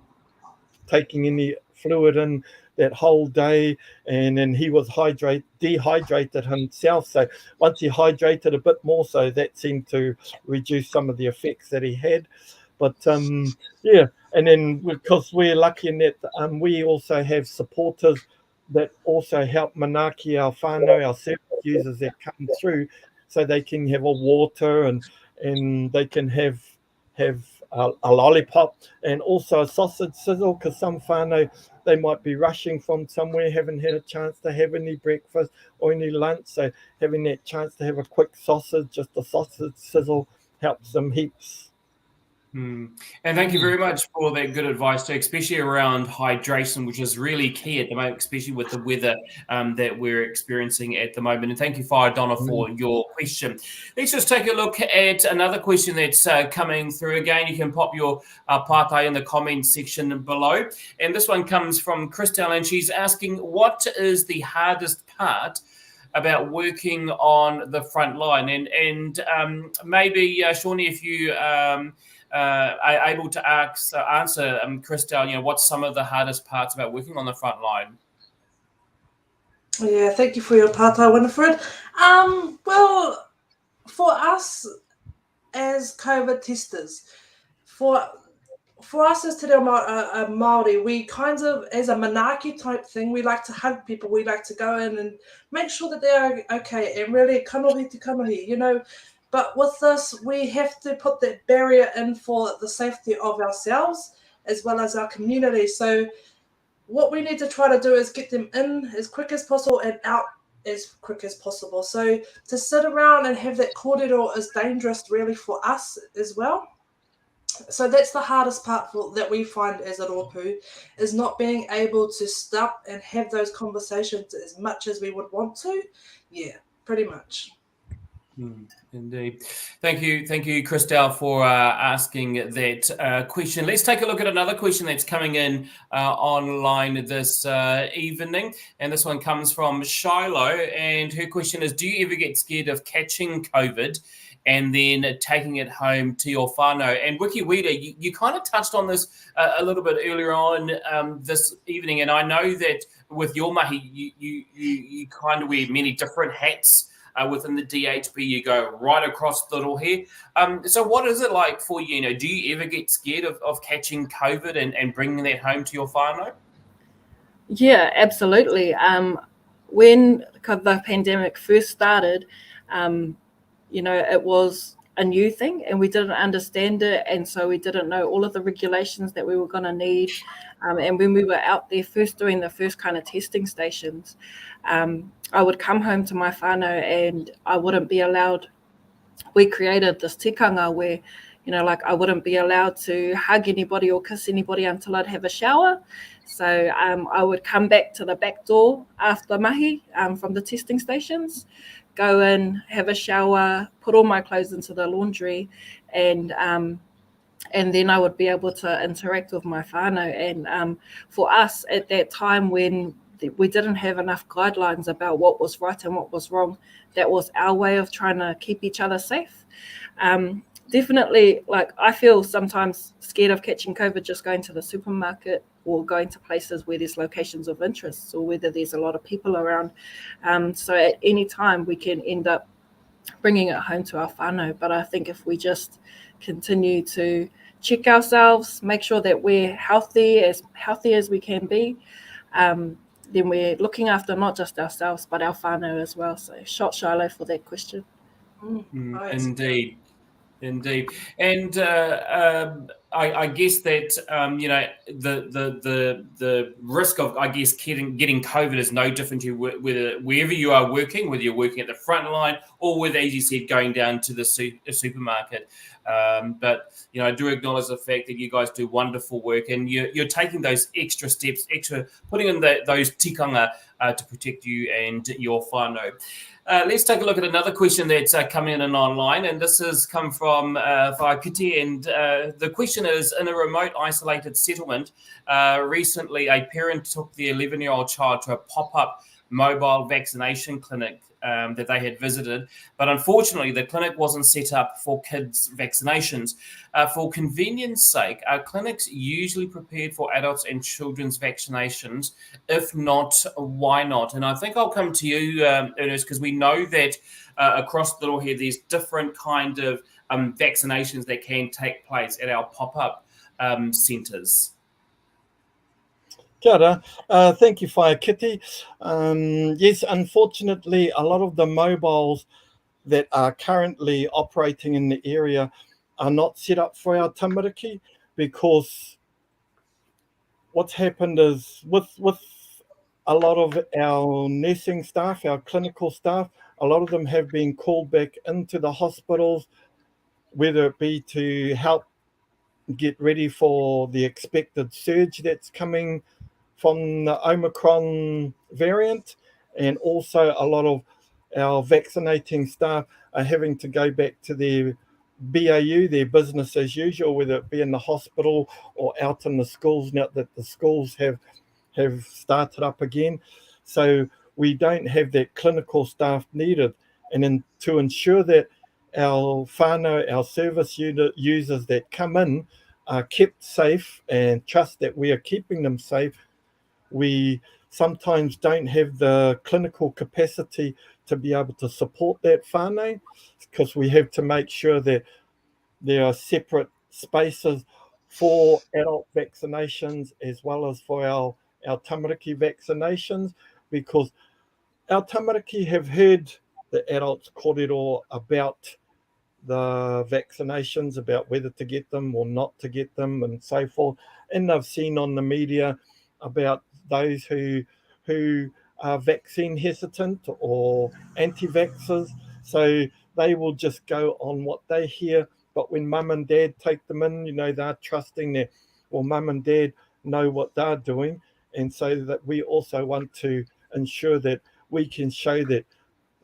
taking any fluid in that whole day, and then he was dehydrated himself. So once he hydrated a bit more, so that seemed to reduce some of the effects that he had. But yeah, and then because we're lucky in that we also have supporters that also help manaki our whānau, our service users that come through, so they can have a water and they can have a lollipop and also a sausage sizzle, because some whānau, they might be rushing from somewhere, haven't had a chance to have any breakfast or any lunch, so having that chance to have a quick sausage, just a sausage sizzle, helps them heaps. And thank you very much for that good advice too, especially around hydration, which is really key at the moment, especially with the weather that we're experiencing at the moment. And thank you, Whaia Donna, for your question. Let's just take a look at another question that's coming through. Again, you can pop your pātai in the comments section below. And this one comes from Christelle, and she's asking, what is the hardest part about working on the front line? And maybe, Shawnee, if you are able to answer, Christelle, what's some of the hardest parts about working on the front line? Yeah, thank you for your pātai, Winifred. Well, for us as COVID testers, for us as Te Reo Māori, we kind of, as a manaaki type thing, we like to hug people. We like to go in and make sure that they're okay and really kanohi te kanohi, But with this, we have to put that barrier in for the safety of ourselves as well as our community. So what we need to try to do is get them in as quick as possible and out as quick as possible. So to sit around and have that koorero is dangerous really for us as well. So that's the hardest part that we find as a rōpū, is not being able to stop and have those conversations as much as we would want to. Yeah, pretty much. Indeed. Thank you, Christelle, for asking that question. Let's take a look at another question that's coming in online this evening. And this one comes from Shiloh. And her question is, do you ever get scared of catching COVID and then taking it home to your whānau? And Wiki Weeder, you kind of touched on this a little bit earlier on this evening. And I know that with your mahi, you kind of wear many different hats. Within the DHB, you go right across the rohe. So what is it like for you? Do you ever get scared of catching COVID and bringing that home to your whānau? Yeah, absolutely. When the pandemic first started, it was a new thing and we didn't understand it. And so we didn't know all of the regulations that we were going to need. And when we were out there first doing the first kind of testing stations, I would come home to my whānau and I wouldn't be allowed. We created this tikanga where, I wouldn't be allowed to hug anybody or kiss anybody until I'd have a shower. So I would come back to the back door after mahi from the testing stations, go in, have a shower, put all my clothes into the laundry, and then I would be able to interact with my whānau. And for us at that time, when we didn't have enough guidelines about what was right and what was wrong, that was our way of trying to keep each other safe. Definitely, I feel sometimes scared of catching COVID just going to the supermarket or going to places where there's locations of interest or whether there's a lot of people around. So at any time we can end up bringing it home to our whānau. But I think if we just continue to check ourselves, make sure that we're healthy as we can be, then we're looking after not just ourselves, but our whānau as well. So shot Shiloh for that question. Indeed. And I guess that, the risk of, getting COVID is no different to wherever you are working, whether you're working at the front line or whether, as you said, going down to the supermarket. But, I do acknowledge the fact that you guys do wonderful work and you're taking those extra steps, putting in those tikanga to protect you and your whānau. Let's take a look at another question that's coming in online, and this has come from Whaikiti, and the question is, in a remote isolated settlement, recently a parent took their 11-year-old child to a pop-up mobile vaccination clinic that they had visited, but unfortunately the clinic wasn't set up for kids' vaccinations. For convenience sake, are clinics usually prepared for adults and children's vaccinations? If not, why not? And I think I'll come to you, Ernest, because we know that across the rohe there's different kind of vaccinations that can take place at our pop-up centres. Kia ora. Thank you, Whaikiti. Yes, unfortunately, a lot of the mobiles that are currently operating in the area are not set up for our tamariki, because what's happened is with a lot of our nursing staff, our clinical staff, a lot of them have been called back into the hospitals, whether it be to help get ready for the expected surge that's coming from the Omicron variant, and also a lot of our vaccinating staff are having to go back to their BAU, their business as usual, whether it be in the hospital or out in the schools now that the schools have started up again. So we don't have that clinical staff needed. And to ensure that our whānau, our service unit users that come in are kept safe and trust that we are keeping them safe, we sometimes don't have the clinical capacity to be able to support that whānau, because we have to make sure that there are separate spaces for adult vaccinations as well as for our tamariki vaccinations, because our tamariki have heard the adults Koorero about the vaccinations, about whether to get them or not to get them and so forth, and they've seen on the media about those who are vaccine hesitant or anti-vaxxers, so they will just go on what they hear. But when mum and dad take them in, they're trusting that, well, mum and dad know what they're doing, and so that we also want to ensure that we can show that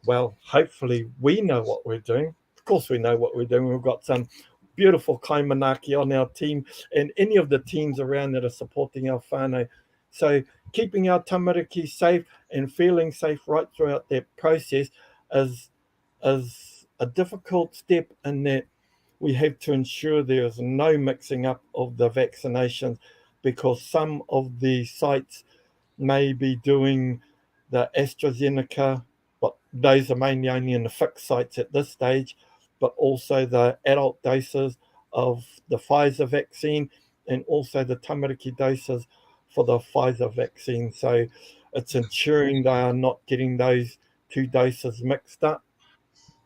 well, hopefully we know what we're doing. Of course we know what we're doing. We've got some beautiful kaimanaki on our team and any of the teams around that are supporting our whānau. So keeping our tamariki safe and feeling safe right throughout that process is a difficult step, in that we have to ensure there is no mixing up of the vaccinations, because some of the sites may be doing the AstraZeneca, but those are mainly only in the fixed sites at this stage, but also the adult doses of the Pfizer vaccine and also the tamariki doses for the Pfizer vaccine. So it's ensuring they are not getting those two doses mixed up.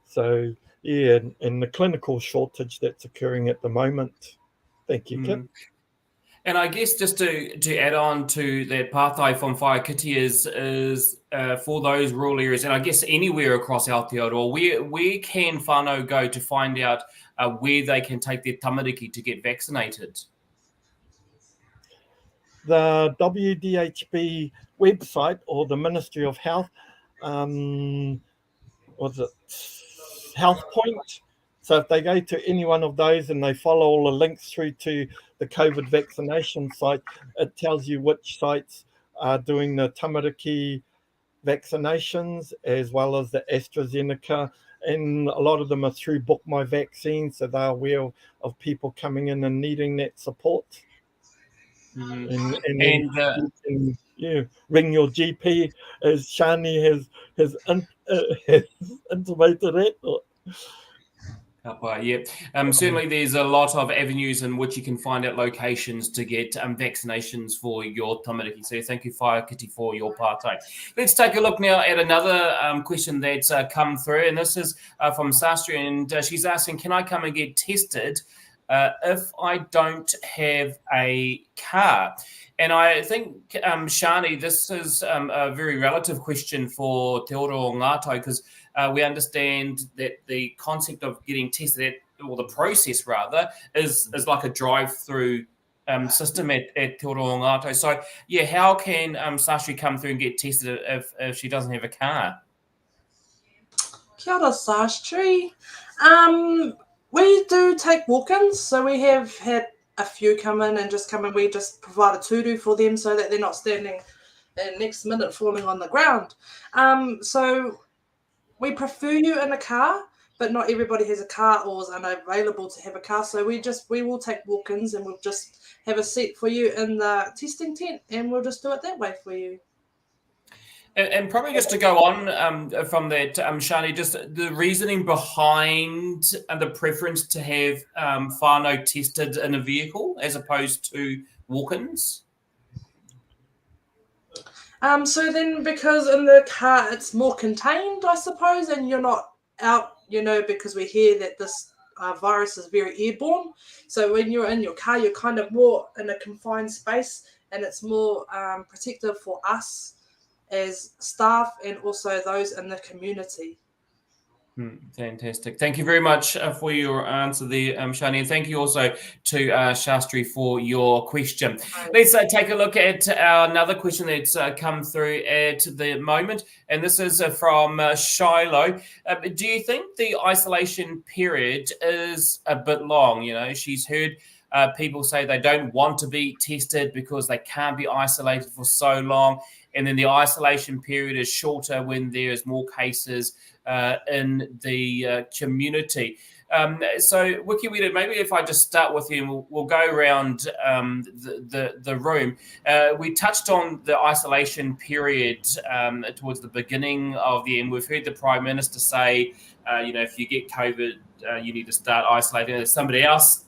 So yeah, and the clinical shortage that's occurring at the moment. Thank you, Kit. And I guess just to add on to that pathway from Whaikiti is for those rural areas, and I guess anywhere across Aotearoa, where can whānau go to find out where they can take their tamariki to get vaccinated? The WDHB website, or the Ministry of Health, was it Health Point? So if they go to any one of those and they follow all the links through to the COVID vaccination site, it tells you which sites are doing the tamariki vaccinations as well as the AstraZeneca. And a lot of them are through Book My Vaccine, so they're aware of people coming in and needing that support. And then you can, ring your GP, as Shani has intimated it. Certainly there's a lot of avenues in which you can find out locations to get vaccinations for your tamariki. So thank you, Whaikiti, for your partai. Let's take a look now at another question that's come through, and this is from Sastri, and she's asking, can I come and get tested if I don't have a car? And I think, Shani, this is a very relative question for Te Oro o Ngātai, because we understand that the concept of getting tested, or the process rather, is like a drive-through system at Te Oro o Ngātai. So, yeah, how can Sastri come through and get tested if she doesn't have a car? Kia ora, Sastri. We do take walk-ins, so we have had a few come in. We just provide a turu for them so that they're not standing and next minute falling on the ground. So we prefer you in a car, but not everybody has a car or is unavailable to have a car. So we will take walk-ins, and we'll just have a seat for you in the testing tent, and we'll just do it that way for you. And probably just to go on from that, Shani, just the reasoning behind the preference to have whānau tested in a vehicle as opposed to walk-ins? So then, because in the car it's more contained, I suppose, and you're not out, because we hear that this virus is very airborne. So when you're in your car, you're kind of more in a confined space, and it's more protective for us as staff and also those in the community. Fantastic. Thank you very much for your answer there, Shani, and thank you also to Shastri for your question. Let's take a look at another question that's come through at the moment, and this is from Shiloh. Do you think the isolation period is a bit long? She's heard people say they don't want to be tested because they can't be isolated for so long, and then the isolation period is shorter when there's more cases in the community. So, Wikiweeda, maybe if I just start with you, and we'll go around the room. We touched on the isolation period towards the beginning of the end. We've heard the Prime Minister say, if you get COVID, you need to start isolating. If somebody else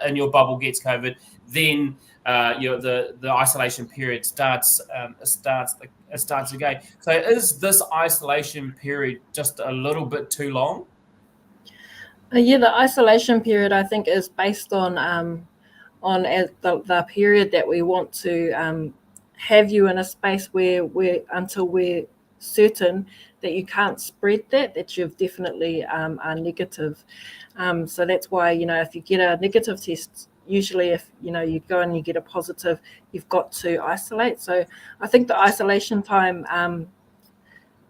in your bubble gets COVID, then the isolation period starts again. So is this isolation period just a little bit too long? The isolation period, I think, is based on the period that we want to have you in a space where until we're certain that you can't spread that you've definitely are negative. So that's why, if you get a negative test, usually if you go and you get a positive, you've got to isolate. So I think the isolation time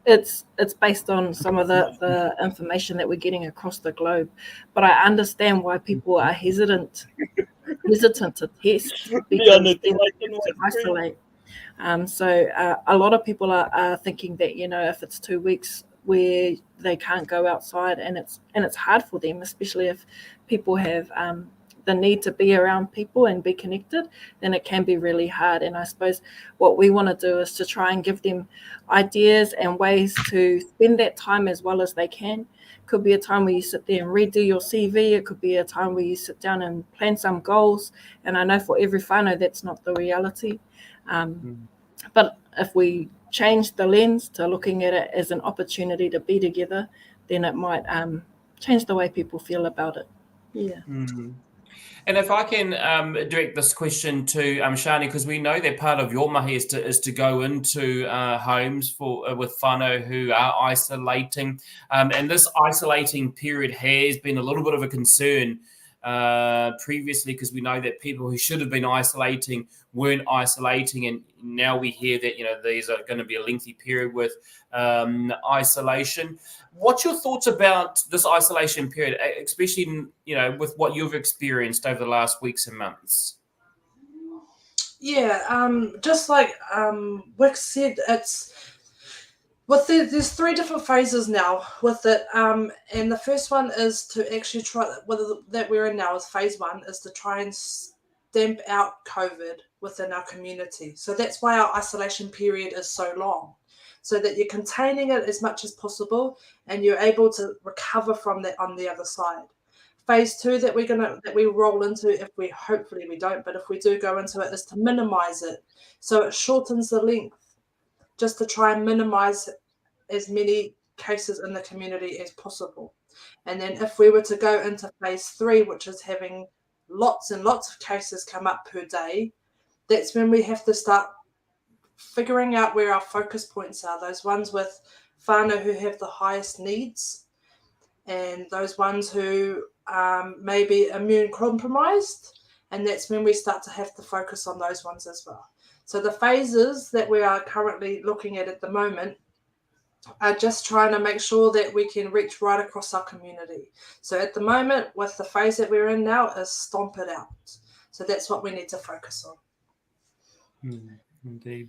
it's based on some of the information that we're getting across the globe. But I understand why people are hesitant to test, because then they have to isolate. A lot of people are thinking that, you know, if it's 2 weeks where they can't go outside, and it's hard for them, especially if people have the need to be around people and be connected, then it can be really hard. And I suppose what we want to do is to try and give them ideas and ways to spend that time as well as they can. Could be a time where you sit there and redo your CV. It could be a time where you sit down and plan some goals. And I know for every whānau, that's not the reality. But if we change the lens to looking at it as an opportunity to be together, then it might change the way people feel about it. Yeah. And if I can direct this question to Shani, because we know that part of your mahi is to go into homes with whānau who are isolating, and this isolating period has been a little bit of a concern previously, because we know that people who should have been isolating weren't isolating, and now we hear that, you know, these are going to be a lengthy period with isolation. What's your thoughts about this isolation period, especially, you know, with what you've experienced over the last weeks and months? Yeah, just like Wick said, it's there's 3 different phases now with it, and the first one is to actually try, that we're in now is phase 1, is to try and stamp out COVID within our community. So that's why our isolation period is so long, so that you're containing it as much as possible and you're able to recover from that on the other side. Phase 2 that we roll into, if we, hopefully we don't, but if we do go into it, is to minimize it. So it shortens the length, just to try and minimize as many cases in the community as possible. And then if we were to go into phase 3, which is having lots and lots of cases come up per day, that's when we have to start figuring out where our focus points are, those ones with whānau who have the highest needs, and those ones who may be immune compromised, and that's when we start to have to focus on those ones as well. So the phases that we are currently looking at the moment are just trying to make sure that we can reach right across our community. So at the moment, with the phase that we're in now, is stomp it out. So that's what we need to focus on. Indeed.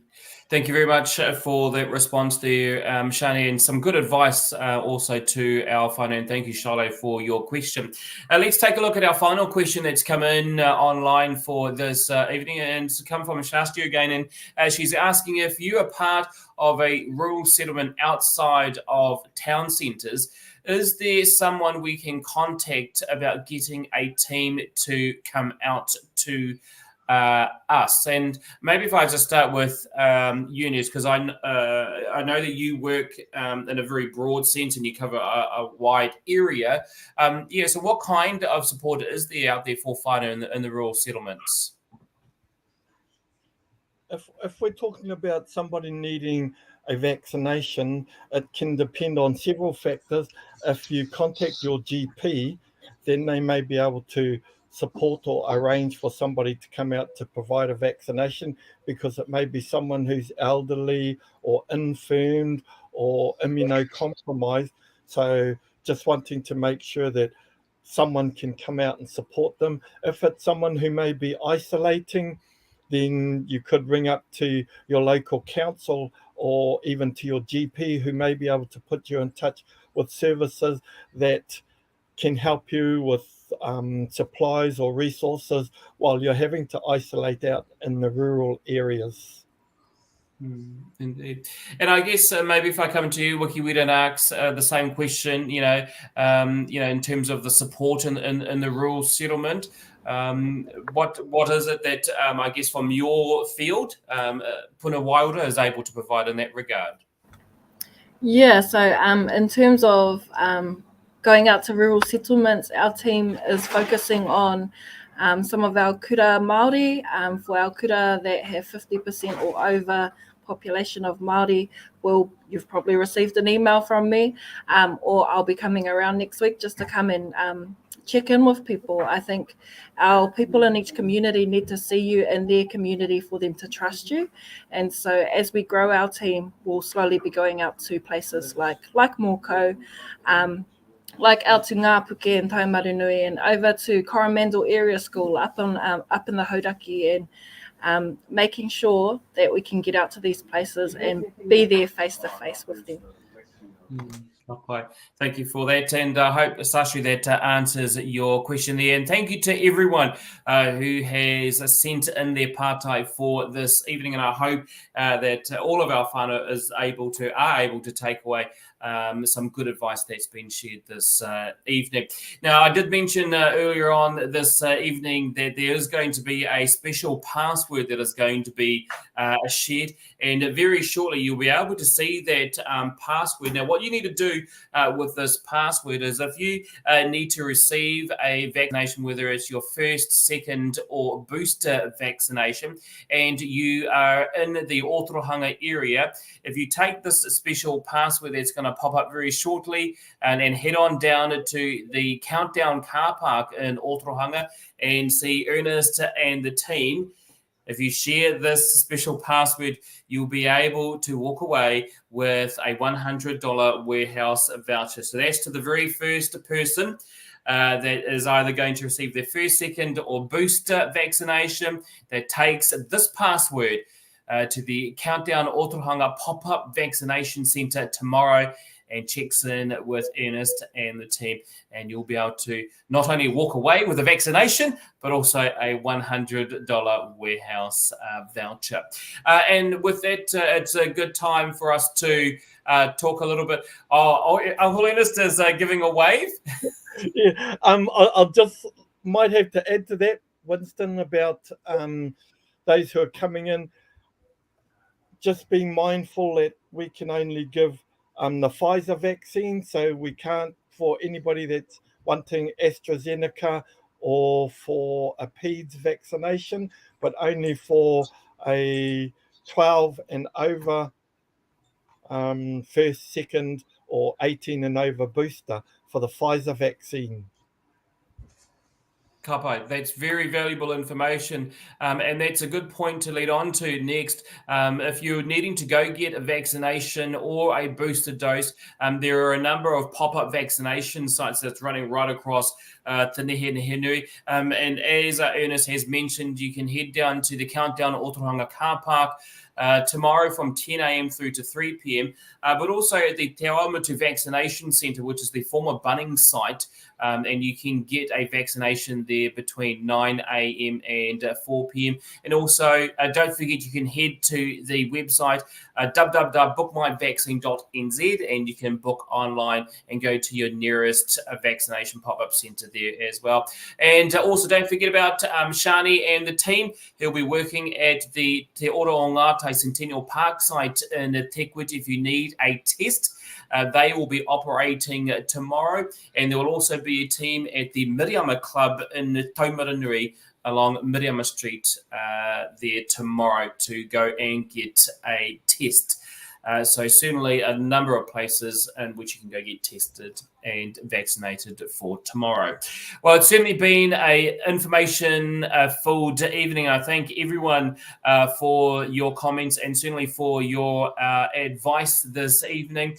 Thank you very much for that response there, Shani, and some good advice also to our whānau. And thank you, Charlotte, for your question. Let's take a look at our final question that's come in online for this evening, and it's come from Shasti again. And she's asking, if you are part of a rural settlement outside of town centres, is there someone we can contact about getting a team to come out to us? And maybe if I just start with Eunice, because I know that you work in a very broad sense and you cover a wide area. So what kind of support is there out there for whānau in the rural settlements? If we're talking about somebody needing a vaccination, it can depend on several factors. If you contact your GP, then they may be able to support or arrange for somebody to come out to provide a vaccination, because it may be someone who's elderly or infirmed or immunocompromised. So just wanting to make sure that someone can come out and support them. If it's someone who may be isolating, then you could ring up to your local council or even to your GP, who may be able to put you in touch with services that can help you with supplies or resources while you're having to isolate out in the rural areas. Indeed. And I guess maybe if I come to you, Wiki, we don't ask the same question, in terms of the support in the rural settlement. What is it that I guess from your field, Puna Wailda is able to provide in that regard? Yeah, so in terms of going out to rural settlements, our team is focusing on some of our kura Māori, for our kura that have 50% or over population of Māori, you've probably received an email from me, or I'll be coming around next week just to come and check in with people. I think our people in each community need to see you in their community for them to trust you. And so as we grow our team, we'll slowly be going out to places like Mōkau, like out to Ngāpuke and Taumarunui, and over to Coromandel Area School up in the Hauraki, and making sure that we can get out to these places and be there face to face with them. Okay. Thank you for that, and I hope, Sashi, that answers your question there. And thank you to everyone who has sent in their partai for this evening, and I hope that all of our whānau are able to take away some good advice that's been shared this evening. Now, I did mention earlier on this evening that there is going to be a special password that is going to be shared, and very shortly you'll be able to see that password. Now, what you need to do with this password is, if you need to receive a vaccination, whether it's your first, second, or booster vaccination, and you are in the Otorohanga area, if you take this special password that's going to pop up very shortly, and then head on down to the Countdown car park in Otorohanga and see Ernest and the team. If you share this special password, you'll be able to walk away with a $100 warehouse voucher. So that's to the very first person that is either going to receive their first, second, or booster vaccination that takes this password to the Countdown Otorohanga pop-up vaccination centre tomorrow and checks in with Ernest and the team, and you'll be able to not only walk away with a vaccination, but also a $100 warehouse voucher. And with that, it's a good time for us to talk a little bit. Uncle Ernest is giving a wave. Yeah, I'll just might have to add to that, Winston, about those who are coming in. Just being mindful that we can only give the Pfizer vaccine, so we can't, for anybody that's wanting AstraZeneca or for a PEDS vaccination, but only for a 12 and over first, second, or 18 and over booster for the Pfizer vaccine. Kapai, that's very valuable information, and that's a good point to lead on to next. If you're needing to go get a vaccination or a booster dose, there are a number of pop-up vaccination sites that's running right across Te Nehenehenui. And as Ernest has mentioned, you can head down to the Countdown Otorohanga car park tomorrow from 10 a.m. through to 3 p.m, but also at the Te Awamutu Vaccination Centre, which is the former Bunnings site, and you can get a vaccination there between 9 a.m. and 4 p.m. And also, don't forget, you can head to the website www.bookmyvaccine.nz, and you can book online and go to your nearest vaccination pop-up centre there as well. And also, don't forget about Shani and the team. He'll be working at the Te Oro o Ngātai Centennial Park site in Tekwit if you need a test. They will be operating tomorrow, and there will also be a team at the Miriama Club in Taumarunui along Miriama Street there tomorrow to go and get a test. So certainly a number of places in which you can go get tested and vaccinated for tomorrow. Well, it's certainly been a information-filled evening. I thank everyone for your comments and certainly for your advice this evening.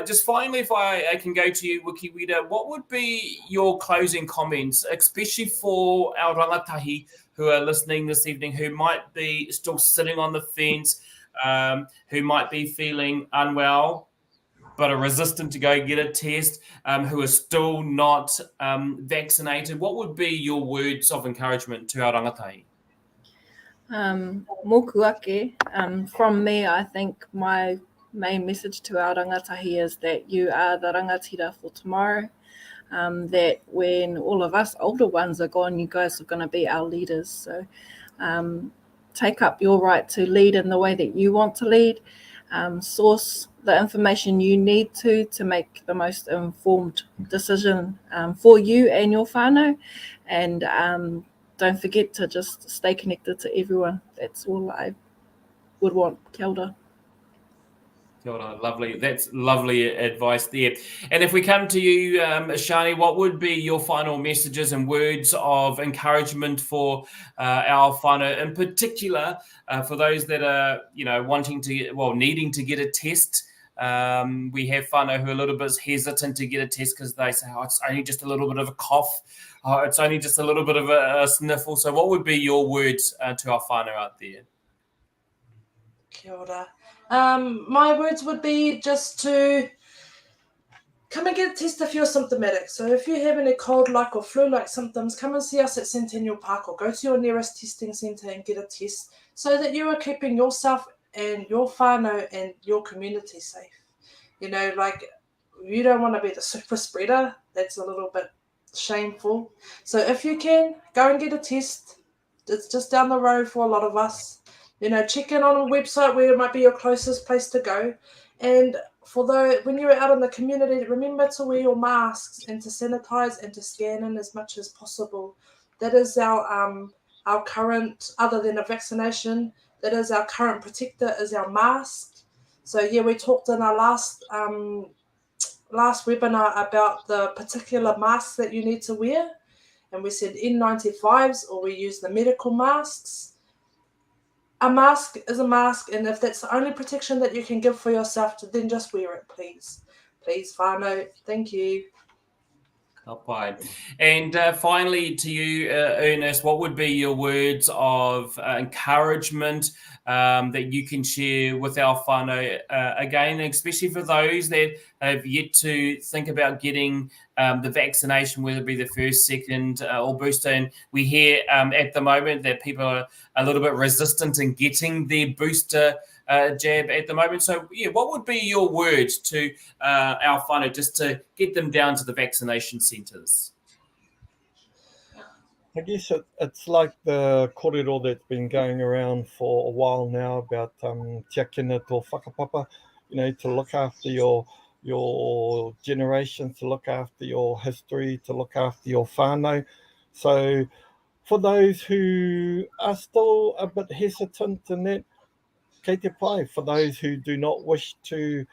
Just finally, if I can go to you, Wikiwida, what would be your closing comments, especially for our rangatahi who are listening this evening, who might be still sitting on the fence, who might be feeling unwell but are resistant to go get a test, who are still not vaccinated? What would be your words of encouragement to our rangatahi? Moku ake. From me, I think my main message to our rangatahi is that you are the rangatira for tomorrow, that when all of us older ones are gone, you guys are going to be our leaders. So take up your right to lead in the way that you want to lead, source the information you need to make the most informed decision for you and your whānau, and don't forget to just stay connected to everyone. That's all I would want. Kia ora. Kia ora, lovely. That's lovely advice there. And if we come to you, Shani, what would be your final messages and words of encouragement for our whānau, in particular for those that are, wanting to get, needing to get a test? We have whānau who are a little bit hesitant to get a test because they say, it's only just a little bit of a cough. It's only just a little bit of a sniffle. So what would be your words to our whānau out there? Kia ora. My words would be just to come and get a test if you're symptomatic. So if you have any cold-like or flu-like symptoms, come and see us at Centennial Park or go to your nearest testing centre and get a test so that you are keeping yourself and your whānau and your community safe. You don't want to be the super spreader. That's a little bit shameful. So if you can, go and get a test. It's just down the road for a lot of us. Check in on a website where it might be your closest place to go. And when you're out in the community, remember to wear your masks and to sanitize and to scan in as much as possible. That is our current, other than a vaccination, that is our current protector, is our mask. So we talked in our last webinar about the particular masks that you need to wear. And we said N95s, or we use the medical masks. A mask is a mask, and if that's the only protection that you can give for yourself, then just wear it, please. Please, whānau. Thank you. And finally to you, Ernest, what would be your words of encouragement that you can share with our whānau, again, especially for those that have yet to think about getting the vaccination, whether it be the first, second or booster? And we hear at the moment that people are a little bit resistant in getting their booster jab at the moment. So, what would be your words to our whānau just to get them down to the vaccination centres? I guess it's like the Koorero that's been going around for a while now about tia kina tō whakapapa, to look after your generations, to look after your history, to look after your whānau. So for those who are still a bit hesitant in that, kei te pai, for those who do not wish to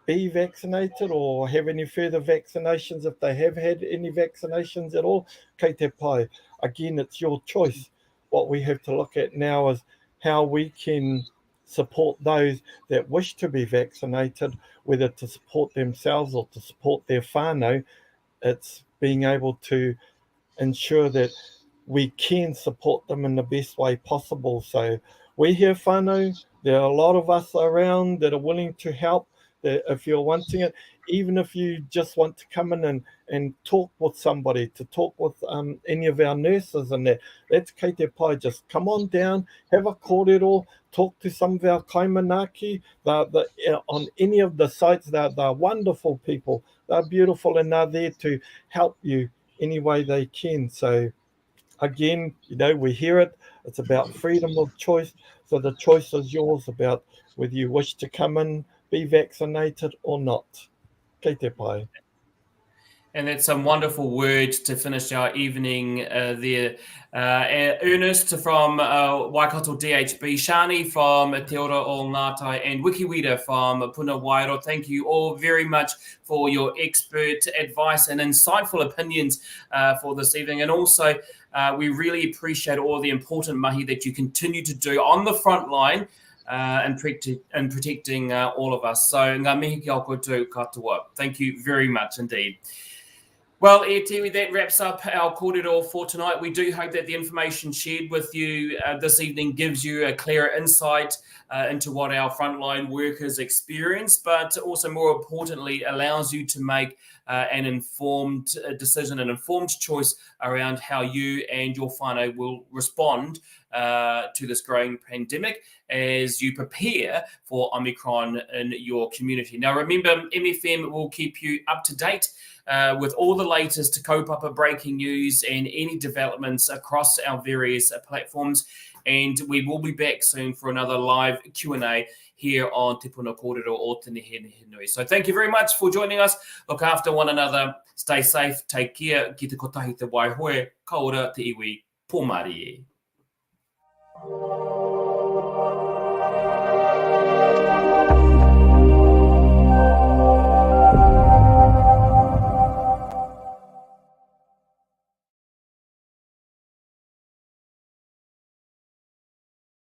be vaccinated or have any further vaccinations, if they have had any vaccinations at all, kei te pai. Again, it's your choice. What we have to look at now is how we can support those that wish to be vaccinated, whether to support themselves or to support their whānau. It's being able to ensure that we can support them in the best way possible. So we're here, whānau. There are a lot of us around that are willing to help. That if you're wanting it, even if you just want to come in and talk with somebody, to talk with any of our nurses and that's kei te pai. Just come on down, have a kōrero, talk to some of our kaimanaki. On any of the sites, they're wonderful people. They're beautiful, and they're there to help you any way they can. So again, we hear it. It's about freedom of choice. So the choice is yours about whether you wish to come in, be vaccinated or not. Kei te pai. And that's some wonderful words to finish our evening there. Ernest from Waikato DHB, Shani from Te Ora o Ngātai, and Wikiwida from Puna Kōrero. Thank you all very much for your expert advice and insightful opinions for this evening. And also, we really appreciate all the important mahi that you continue to do on the front line and protecting all of us. So, ngā mihi ki au koutou katoa. Thank you very much indeed. Well, Tiwi, that wraps up our kōrero for tonight. We do hope that the information shared with you this evening gives you a clearer insight into what our frontline workers experience, but also more importantly, allows you to make an informed decision, an informed choice around how you and your whānau will respond to this growing pandemic as you prepare for Omicron in your community. Now, remember, MFM will keep you up to date with all the latest kaupapa breaking news and any developments across our various platforms. And we will be back soon for another live Q&A here on Te Puna Kōrero o Te Nehenehenui. So thank you very much for joining us. Look after one another. Stay safe. Take care. Ki te kotahi te waihoe. Ka ora te iwi. Pō Mārie.